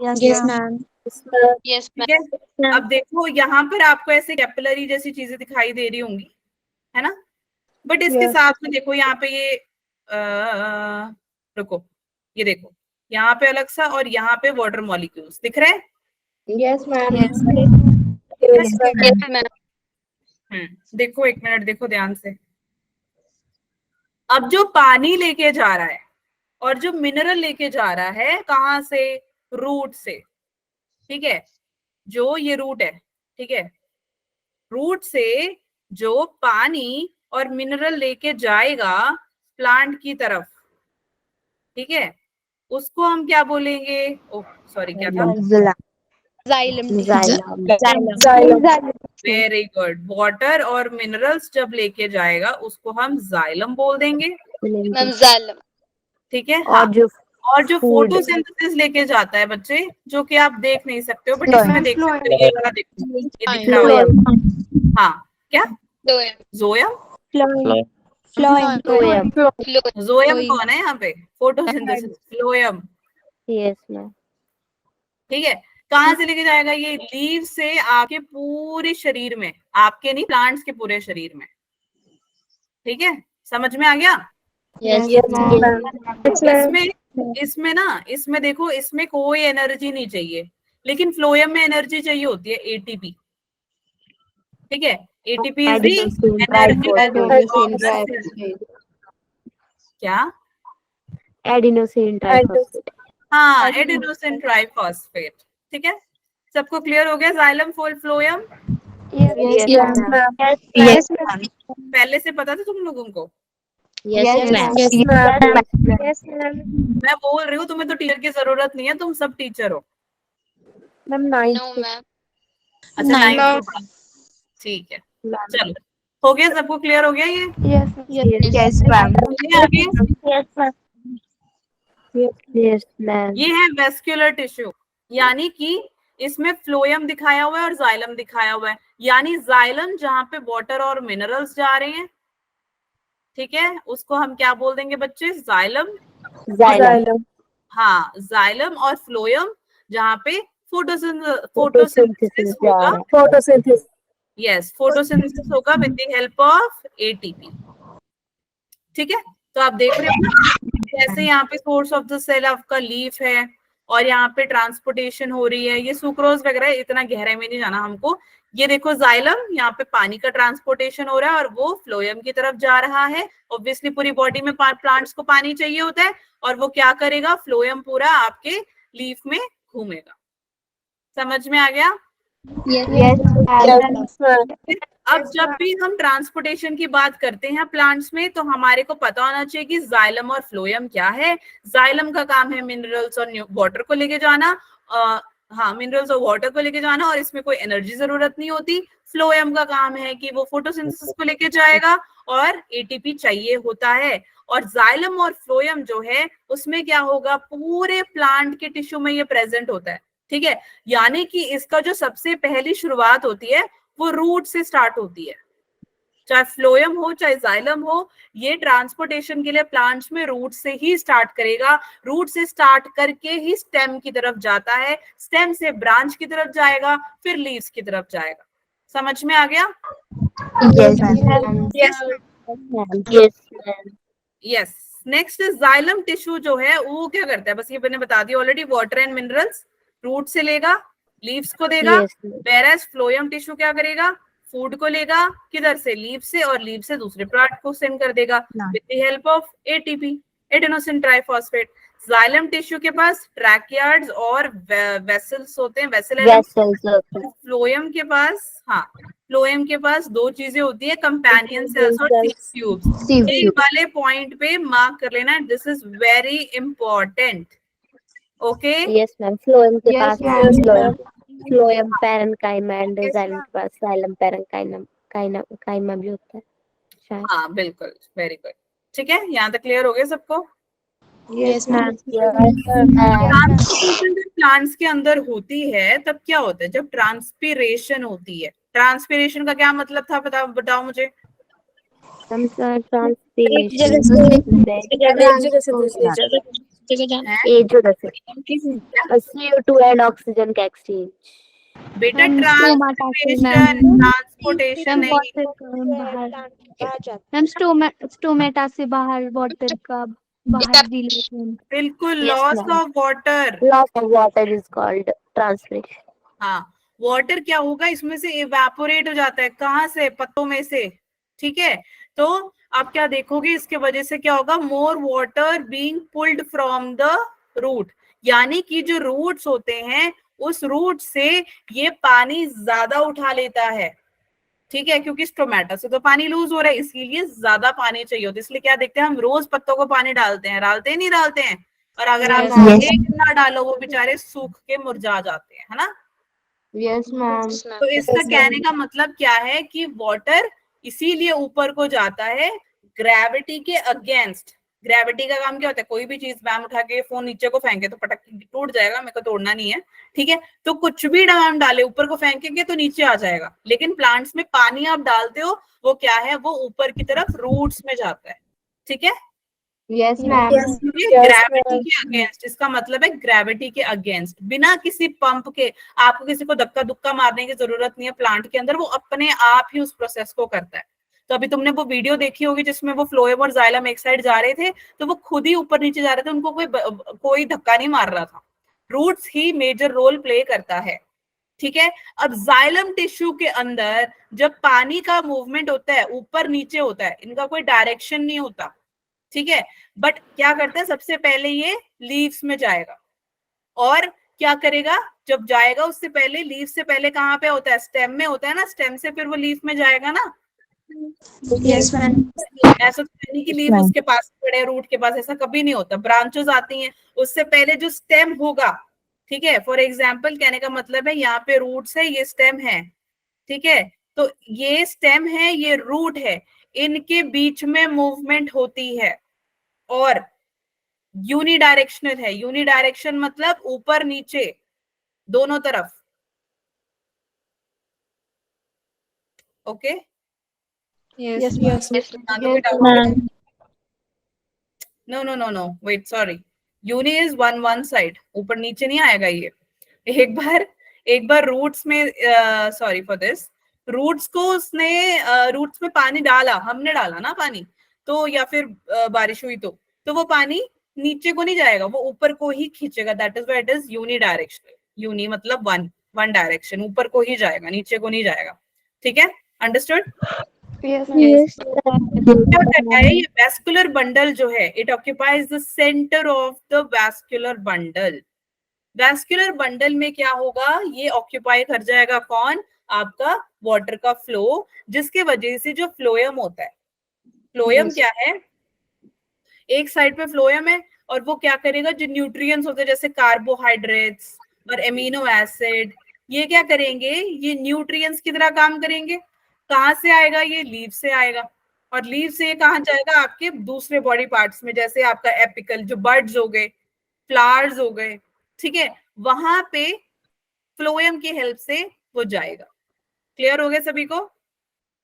Yes, ma'am. ठीक है। अब देखो यहाँ पर आपको ऐसे कैपिलरी जैसी चीजें दिखाई दे रही होंगी, है ना, बट इसके साथ में देखो यहाँ पे ये रुको, ये देखो यहाँ पे अलग सा, और यहाँ पे वाटर मॉलिक्यूल्स दिख रहे हैं। Yes ma'am. देखो एक मिनट, देखो ध्यान से। अब जो पानी लेके जा रहा है और जो मिनरल लेके जा रहा है, कहाँ से, रूट से, ठीक है, जो ये रूट है, ठीक है, रूट से जो पानी और मिनरल लेके जाएगा, प्लांट की तरफ, ठीक है, उसको हम क्या बोलेंगे? ओह सॉरी, क्या था? Very good. वाटर और मिनरल्स जब लेके जाएगा उसको हम जाइलम बोल देंगे, ठीक है। हाँ, और जो फोटोसिंथेसिस लेके जाता है बच्चे, जो कि आप देख नहीं सकते हो बट इसमें देख सकते हो, ये वाला देखो, ये दिख रहा होगा। हाँ, क्या? जोयम। जोयम कौन है यहाँ पे? Photosynthesis, phloem. Yes ma'am. ठीक है, कहाँ से लेके जाएगा? ये लीव से आपके पूरे शरीर में, आपके नहीं, प्लांट्स के पूरे शरीर में, ठीक है, समझ में आ गया? इसमें ना, इसमें देखो, इसमें कोई एनर्जी नहीं चाहिए, लेकिन फ्लोयम में एनर्जी चाहिए होती है, एटीपी, ठीक है। ATP is the energy. क्या? Adenosine triphosphate. हाँ, एडेनोसिन ट्राइफॉस्फेट, ठीक है। सबको क्लियर हो गया? जाइलम, फ्लोयम पहले से पता था तुम लोगों को? मैं बोल रही हूँ, तुम्हें तो टीचर की जरूरत नहीं है, तुम सब टीचर हो। अच्छा, 9th, ठीक है, चलो, हो गया, सबको क्लियर हो गया ये? Yes ma'am. आगे यस मैम। ये है वेस्क्यूलर टिश्यू, यानी कि इसमें फ्लोयम दिखाया हुआ है और जाइलम दिखाया हुआ है, यानी जाइलम जहां पे वाटर और मिनरल्स जा रहे हैं, ठीक है, उसको हम क्या बोल देंगे बच्चे? जाइलम। हाँ, जाइलम। और फ्लोयम जहां पे फोटोसिंथेसिस होगा, यस, फोटोसिंथेसिस होगा with the help of ATP, ठीक है। तो आप देख रहे हो ना, जैसे यहाँ पे सोर्स ऑफ द सेल आपका लीफ है और यहाँ पे ट्रांसपोर्टेशन हो रही है, ये सुक्रोज वगैरह, इतना गहराई में नहीं जाना हमको। ये देखो जाइलम, यहाँ पे पानी का ट्रांसपोर्टेशन हो रहा है और वो फ्लोयम की तरफ जा रहा है। ऑब्वियसली पूरी बॉडी में प्लांट्स को पानी चाहिए होता है, और वो क्या करेगा? फ्लोयम पूरा आपके लीफ में घूमेगा। समझ में आ गया? अब जब भी हम ट्रांसपोर्टेशन की बात करते हैं प्लांट्स में, तो हमारे को पता होना चाहिए कि जाइलम और फ्लोयम क्या है। जाइलम का काम है मिनरल्स और वाटर को लेके जाना, हाँ, मिनरल्स और वाटर को लेके जाना, और इसमें कोई एनर्जी जरूरत नहीं होती। फ्लोयम का काम है कि वो फोटोसिंथेसिस को लेके जाएगा और एटीपी चाहिए होता है। और जाइलम और फ्लोयम जो है उसमें क्या होगा? पूरे प्लांट के टिश्यू में ये प्रेजेंट होता है, ठीक है। यानी कि इसका जो सबसे पहली शुरुआत होती है वो रूट से स्टार्ट होती है, चाहे फ्लोयम हो चाहे जाइलम हो, ये ट्रांसपोर्टेशन के लिए प्लांट्स में रूट से ही स्टार्ट करेगा। रूट से स्टार्ट करके ही स्टेम की तरफ जाता है, स्टेम से ब्रांच की तरफ जाएगा, फिर लीव्स की तरफ जाएगा। समझ में आ गया? यस। नेक्स्ट जाइलम टिश्यू जो है वो क्या करता है? बस ये मैंने बता दिया already, water and minerals root से लेगा, लीव्स को देगा। वेयरएज फ्लोयम टिश्यू क्या करेगा? फूड को लेगा, किधर से? लीव से, और लीव से दूसरे प्लांट को सेंड कर देगा with the help of ATP, adenosine triphosphate. Xylem tissue के पास ट्रैकियार्ड्स और वेसल्स होते हैं, फ्लोयम के पास, हाँ, फ्लोयम के पास दो चीजें होती है, कंपेनियन सेल्स और सीव ट्यूब्स। एक वाले पॉइंट पे मार्क कर लेना, this is very important, okay? Yes ma'am. Phloem के पास फ्लोएम पैरेन्काइमा एंड जाइलम के पास जाइलम पैरेन्काइमा भी होता है शायद। हाँ बिल्कुल, वेरी गुड, ठीक है। यहाँ तक क्लियर हो गया सबको? Yes ma'am. ट्रांसपिरेशन जब प्लांट्स के अंदर होती है तब क्या होता है? जब ट्रांसपिरेशन होती है, ट्रांसपिरेशन का क्या मतलब था? बताओ मुझे। CO2 एंड ऑक्सीजन का एक्सचेंज। बेटा ट्रांसपिरेशन, ट्रांसपोर्टेशन नहीं। मैम स्टोमेटा से बाहर वाटर का बाहर रिलेशन। बिल्कुल, loss of water. Loss of water is called transpiration. हाँ, वाटर क्या होगा? इसमें से इवेपोरेट हो जाता है। कहाँ से? पत्तों में से, ठीक है। तो आप क्या देखोगे, इसके वजह से क्या होगा? More water being pulled from the root, यानी कि जो रूट्स होते हैं उस रूट से ये पानी ज्यादा उठा लेता है, ठीक है, क्योंकि स्टोमेटा से तो पानी लूज हो रहा है, इसीलिए ज्यादा पानी चाहिए होता है। इसलिए क्या देखते हैं हम, रोज पत्तों को पानी डालते हैं, डालते हैं नहीं डालते हैं? और अगर आप एक ना डालो वो बेचारे सूख के मुरझा जाते हैं, है ना? Yes ma'am. तो इसका कहने का मतलब क्या है कि वाटर इसीलिए ऊपर को जाता है ग्रेविटी के अगेंस्ट। ग्रेविटी का काम क्या होता है, कोई भी चीज मैम उठा के फोन नीचे को फेंके तो पटक टूट जाएगा, मेरे को तोड़ना नहीं है, ठीक है? तो कुछ भी मैम डाले ऊपर को फेंकेंगे तो नीचे आ जाएगा, लेकिन प्लांट्स में पानी आप डालते हो वो क्या है, वो ऊपर की तरफ रूट्स में जाता है, ठीक है? Yes ma'am. ग्रेविटी के अगेंस्ट, इसका मतलब है ग्रेविटी के अगेंस्ट, बिना किसी पंप के। आपको किसी को धक्का दुक्का मारने की जरूरत नहीं है प्लांट के अंदर, वो अपने आप ही उस प्रोसेस को करता है। तो अभी तुमने वो वीडियो देखी होगी जिसमें वो फ्लोएम और जाइलम एक साइड जा रहे थे, तो वो खुद ही ऊपर नीचे जा रहे थे, उनको कोई धक्का नहीं मार रहा था। रूट्स ही मेजर रोल प्ले करता है, ठीक है? अब जाइलम टिश्यू के अंदर जब पानी का मूवमेंट होता है ऊपर नीचे होता है, इनका कोई डायरेक्शन नहीं होता, ठीक है? बट क्या करते हैं, सबसे पहले ये लीव्स में जाएगा, और क्या करेगा जब जाएगा उससे पहले, लीव से पहले कहाँ पे होता है, स्टेम में होता है ना, स्टेम से फिर वो लीफ में जाएगा ना। Yes ma'am. ऐसा तो नहीं कि लीफ उसके पास पड़े, रूट के पास, ऐसा कभी नहीं होता। ब्रांचेस आती हैं, उससे पहले जो स्टेम होगा, ठीक है? फॉर एग्जाम्पल कहने का मतलब है यहाँ पे रूट्स है, ये स्टेम है, ठीक है? तो ये स्टेम है, ये रूट है, इनके बीच में मूवमेंट होती है और यूनिडायरेक्शनल है। यूनिडायरेक्शन मतलब ऊपर नीचे दोनों तरफ, okay? Yes no no no no, wait, sorry, uni is one side, ऊपर नीचे नहीं आएगा ये। एक बार रूट्स में, सॉरी फॉर दिस, रूट्स को उसने रूट्स में पानी डाला, हमने डाला ना पानी, तो या फिर बारिश हुई तो वो पानी नीचे को नहीं जाएगा, वो ऊपर को ही खींचेगा। That is why it is unidirectional. Uni मतलब वन डायरेक्शन, ऊपर को ही जाएगा, नीचे को नहीं जाएगा, ठीक है? अंडरस्टूड? यस। क्या करता है ये वैस्कुलर बंडल जो है, it occupies the centre of the vascular bundle. Vascular bundle में क्या होगा, ये ऑक्यूपाई कर जाएगा कौन, आपका वाटर का फ्लो, जिसके वजह से जो फ्लोएम होता है, फ्लोएम क्या है, एक साइड पे फ्लोएम है, और वो क्या करेगा, जो न्यूट्रिएंट्स होते हैं जैसे कार्बोहाइड्रेट्स और एमिनो एसिड, ये क्या करेंगे, ये न्यूट्रिएंट्स की तरह काम करेंगे। कहाँ से आएगा, ये लीव से आएगा, और लीव से कहाँ जाएगा, आपके दूसरे बॉडी पार्ट्स में, जैसे आपका एपिकल, जो बर्ड्स हो गए, फ्लावर्स हो गए, ठीक है? वहां पे फ्लोएम की हेल्प से वो जाएगा। क्लियर हो गया सभी को?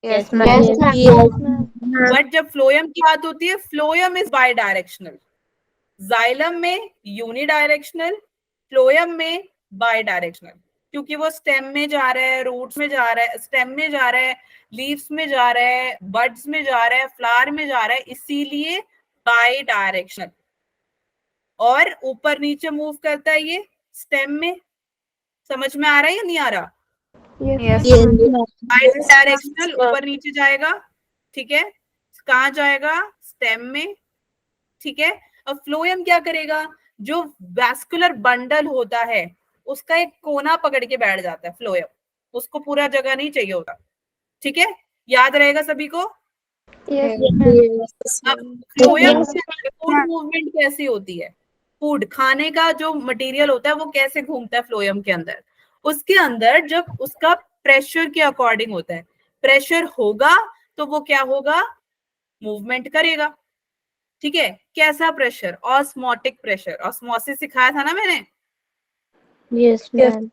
यस बट जब फ्लोएम की बात होती है, phloem is by directional. Xylem में यूनिडायरेक्शनल, फ्लोएम में बाई डायरेक्शनल, क्योंकि वो स्टेम में जा रहा है, रूट्स में जा रहा है, स्टेम में जा रहा है, लीव्स में जा रहा है, बड्स में जा रहा है, फ्लावर में जा रहा है, इसीलिए बाई डायरेक्शनल। और ऊपर नीचे मूव करता है ये स्टेम में। समझ में आ रहा है या नहीं आ रहा? बाई डायरेक्शनल, ऊपर नीचे जाएगा, ठीक है? कहाँ जाएगा, स्टेम में, ठीक है? अब फ्लोएम क्या करेगा, जो वैस्कुलर बंडल होता है उसका एक कोना पकड़ के बैठ जाता है फ्लोएम, उसको पूरा जगह नहीं चाहिए होता, ठीक है? याद रहेगा सभी को? अब फ्लोएम फूड मूवमेंट कैसी होती है, फूड खाने का जो मटेरियल होता है वो कैसे घूमता है फ्लोएम के अंदर, उसके अंदर जब उसका प्रेशर के अकॉर्डिंग होता है, प्रेशर होगा तो वो क्या होगा, मूवमेंट करेगा, ठीक है? कैसा प्रेशर, ऑस्मोटिक प्रेशर, ऑस्मोसिस सिखाया था ना मैंने। Yes ma'am.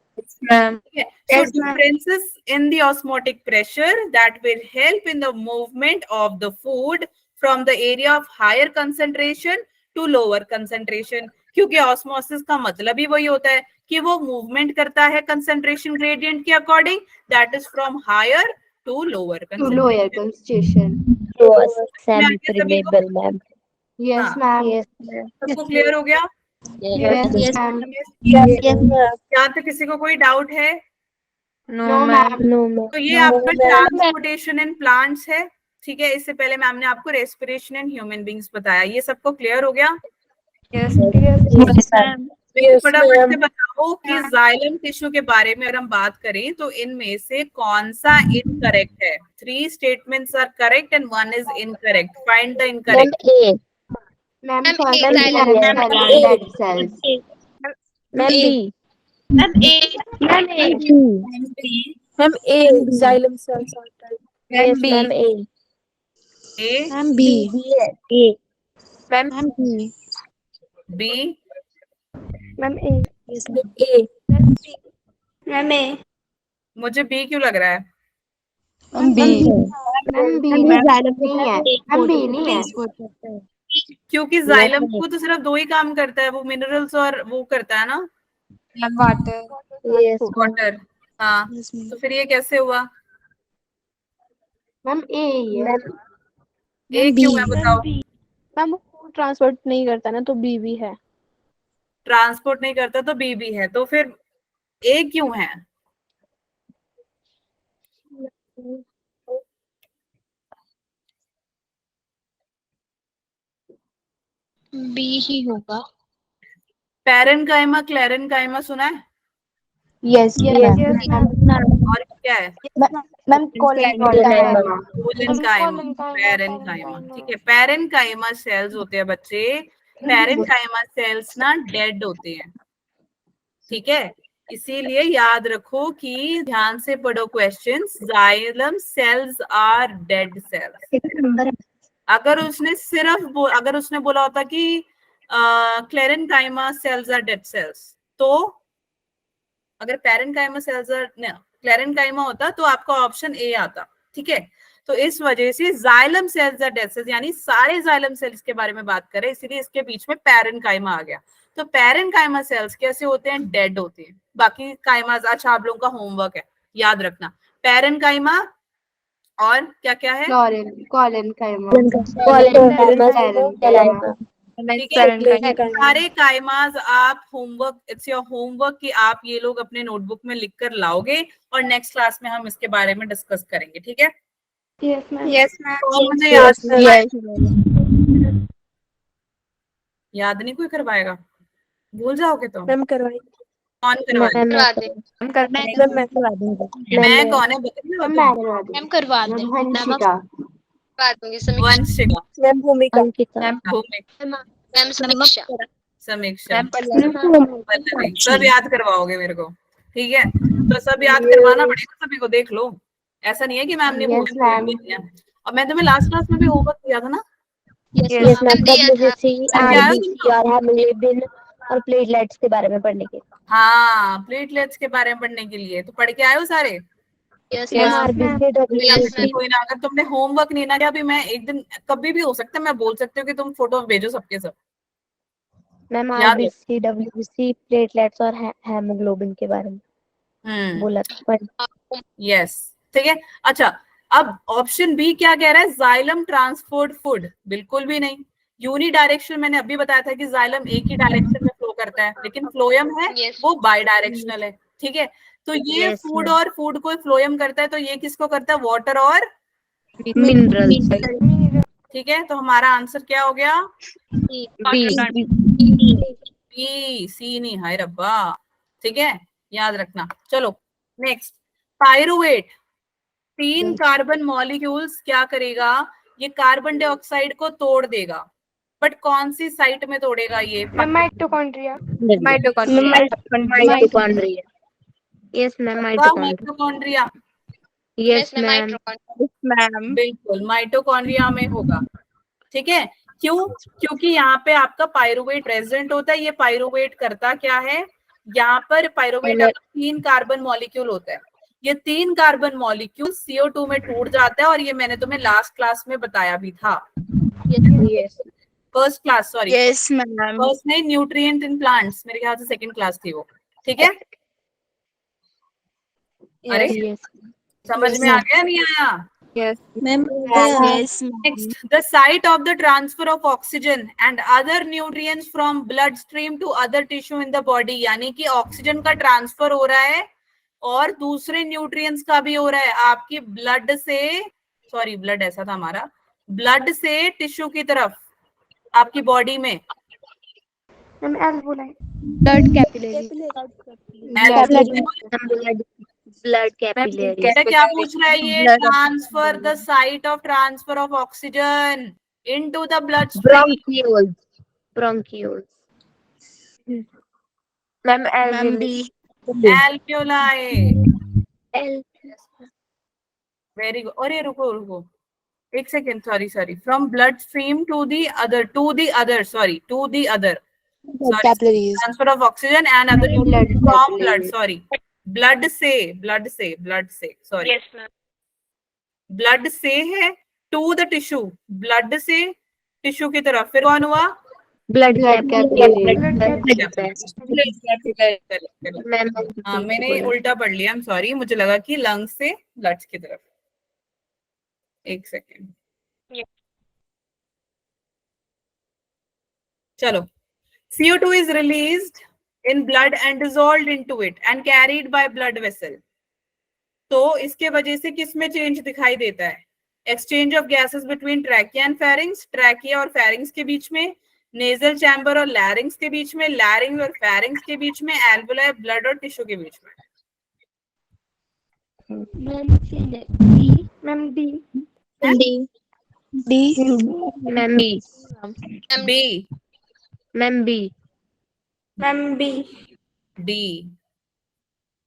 So differences in the osmotic pressure that will help in the movement of the food from the area of higher concentration to lower concentration, क्योंकि osmosis का मतलब ही वही होता है कि वो मूवमेंट करता है कंसंट्रेशन ग्रेडियंट के according, that is from higher to lower concentration. Ma'am. Yes ma'am. सबको क्लियर हो गया? Yes ma'am. यहाँ तक किसी को कोई डाउट है? No ma'am. तो ये आपका ट्रांसपोर्टेशन इन प्लांट्स है, ठीक है? इससे पहले मैम ने आपको रेस्पिरेशन इन ह्यूमन बींग्स बताया। ये सबको क्लियर हो गया? यस फटाफट से बताओ कि जाइलम टिश्यू के बारे में अगर हम बात करें तो इनमें से कौन सा इनकरेक्ट है? 3 statements are correct and 1 is incorrect. Find the ma'am incorrect. A ma'am ma'am कौन ए सा जाइलम सेल मैम है dead cells? Ma'am A B ma'am A ma'am A ma'am A xylem cells yes ma'am A A, ma'am B A ma'am ma'am B B, ma'am A A ma'am A मुझे B क्यों लग रहा है? Ma'am B ma'am B नहीं है, ma'am B नहीं है। क्योंकि जाइलम को तो सिर्फ 2 ही काम करता है, वो मिनरल्स और वो करता है ना, यस वाटर. हाँ, तो फिर ये कैसे हुआ? मैम ए ही है। ए क्यों है बताओ? मैम ट्रांसपोर्ट नहीं करता ना, तो बी भी है। ट्रांसपोर्ट नहीं करता तो बी भी है, तो फिर ए क्यों है? बी ही होगा. पैरेनकाइमा क्लेरेनकाइमा सुना है? यस और क्या है? Ma'am collenchyma collenchyma, parenchyma. ठीक है, पैरेनकाइमा सेल्स होते हैं बच्चे. पैरेनकाइमा सेल्स ना डेड होते हैं. ठीक है, इसीलिए याद रखो कि ध्यान से पढ़ो questions. Xylem cells are dead cells. अगर उसने बोला होता कि sclerenchyma cells are dead cells, तो अगर पैरेनकाइमा सेल्स आर क्लेरेनकाइमा होता तो आपका ऑप्शन ए आता. ठीक है, तो इस वजह से xylem cells are dead cells, यानी सारे जाइलम सेल्स के बारे में बात करें, इसीलिए इसके बीच में पैरेनकाइमा आ गया. तो पैरेनकाइमा सेल्स कैसे होते हैं? डेड होते हैं. बाकी काइमास, अच्छा आप लोगों का होमवर्क है, याद रखना. पैरेनकाइमा और क्या क्या है? कोलेनकाइमा ठीक है, सारे काइमास आप होमवर्क, इट्स योर होमवर्क कि आप ये लोग अपने नोटबुक में लिख कर लाओगे और नेक्स्ट क्लास में हम इसके बारे में डिस्कस करेंगे. ठीक है, यस मैम। तो मुझे याद नहीं कोई करवाएगा, भूल जाओगे तो. मैम करवाइए। कौन करवाएगा? मैं कौन है बताइए. मैम करवा दे. हंसिका। करवा दूंगी. समीक्षा. वंशिका, मैम भूमिका, अंकिता भूमिका, मैम समीक्षा. समीक्षा, पल्लवी. सब याद करवाओगे मेरे को. ठीक है, तो सब याद करवाना पड़ेगा सभी को. देख लो, ऐसा नहीं है कि मैम ने Yes, ma'am. और मैं तुम्हें लास्ट क्लास में भी होमवर्क दिया था ना. यस मैम WBC क्या है RBC और हेमोग्लोबिन और प्लेटलेट्स के बारे में पढ़ने के. हाँ, प्लेटलेट्स के बारे में पढ़ने के लिए तो पढ़ के आए हो सारे. Yes ma'am ma'am. RBC WBC कोई ना, अगर तुमने होमवर्क नहीं ना किया, अभी मैं एक दिन कभी भी हो सकता है, मैं बोल सकती हूँ कि तुम फोटो भेजो सबके सब. मैम याद RBC WBC प्लेटलेट्स और हेमोग्लोबिन के बारे में बोला था. यस, ठीक है. अच्छा, अब ऑप्शन बी क्या कह रहा है? Xylem transport food. बिल्कुल भी नहीं. यूनी डायरेक्शनल, मैंने अभी बताया था कि जाइलम एक ही डायरेक्शन में फ्लो करता है, लेकिन फ्लोएम है वो बाई डायरेक्शनल है. ठीक है, तो ये फूड और फूड को फ्लोएम करता है, तो ये किसको करता है? वाटर और मिनरल्स. ठीक है, तो हमारा आंसर क्या हो गया? बी. सी नहीं, हाय रब्बा. ठीक है, याद रखना. चलो नेक्स्ट, पायरुवेट. 3 कार्बन मॉलिक्यूल्स क्या करेगा? ये कार्बन डाइऑक्साइड को तोड़ देगा, बट कौन सी साइट में तोड़ेगा ये? Mitochondria. Mitochondria. Yes ma'am mitochondria. Yes ma'am. बिल्कुल, माइटोकॉन्ड्रिया में होगा. ठीक है, क्यों? क्योंकि यहाँ पे आपका पायरुवेट प्रेजेंट होता है. ये पायरुवेट करता क्या है? यहाँ पर पायरुवेट 3 कार्बन मॉलिक्यूल होता है. ये 3 कार्बन मॉलिक्यूल CO2 में टूट जाता है, और ये मैंने तुम्हें लास्ट क्लास में बताया भी था. First class, sorry. Yes ma'am. First नहीं, न्यूट्रिएंट इन प्लांट्स, मेरे ख्याल से सेकंड क्लास थी वो. ठीक है, अरे समझ में आ गया नहीं आया? Ma'am yes. Next, the site of the transfer of oxygen and other nutrients from bloodstream to other tissue in the body. यानी कि ऑक्सीजन का ट्रांसफर हो रहा है और दूसरे न्यूट्रिएंट्स का भी हो रहा है आपकी ब्लड से, सॉरी ब्लड ऐसा था हमारा, ब्लड से टिश्यू की तरफ आपकी बॉडी में. Ma'am alveoli blood capillary blood capillary बेटा क्या पूछ रहा है ये? Blood. Transfer the site of transfer of oxygen into the bloodstream. Bronchioles ma'am ma'am B. Alveoli. Very good. अरे रुको रुको एक second, sorry from bloodstream to the other Capillaries. Transfer of oxygen and other from blood, sorry blood से sorry yes ma'am. Blood से है to the tissue, blood से tissue की तरफ, फिर कौन हुआ? ब्लड हाँ मैंने उल्टा पढ़ लिया, आई एम सॉरी, मुझे लगा कि लंग्स से ब्लड की तरफ। एक सेकेंड Yeah. चलो। CO2 is released in blood and dissolved into it and carried by blood vessel. तो इसके वजह से किसमें चेंज दिखाई देता है? Exchange of gases between trachea and pharynx, trachea और फेरिंग्स के बीच में, नेजल चैम्बर और लैरिंग्स के बीच में, लैरिंग्स और फेरिंग्स के बीच में, एल्वोलाई ब्लड और टिश्यू के बीच में। मैम डी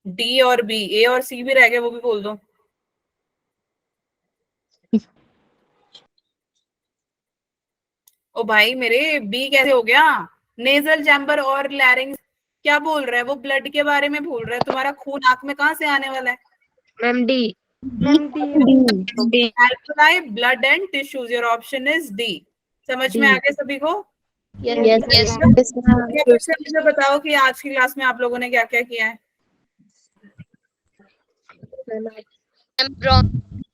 डी और बी, ए और सी भी रह गए, वो भी बोल दो। ओ भाई मेरे, बी कैसे हो गया? नेजल चैम्बर और लैरिंग्स क्या बोल रहा है? वो ब्लड के बारे में बोल रहा है। तुम्हारा खून आंख में कहाँ से आने वाला है? Ma'am D alveoli blood and tissues, your option is D. समझ में आ गया सभी को? यस मुझे बताओ कि आज की क्लास में आप लोगों ने क्या क्या किया है?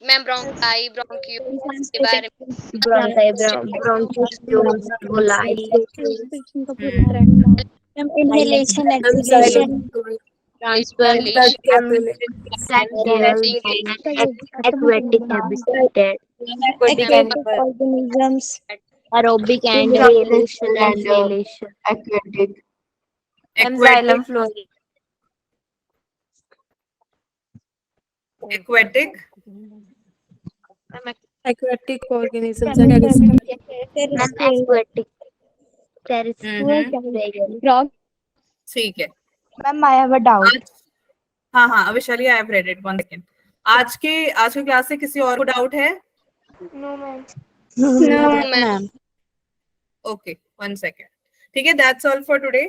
मैम ब्रोंकाई ब्रोंक्यूल्स के बारे में inhalation exhalation transfer aquatic organisms. aerobic and aeration and exhalation xylem flowing Aquatic Aquatic organisms and aquatic terrestrial ठीक है। Ma'am, I have a doubt. हाँ Vaishali, I have read it, 1 second. आज की class से किसी और को डाउट है? No ma'am No, ma'am. Okay 1 second. ठीक है, दैट्स ऑल फॉर टुडे।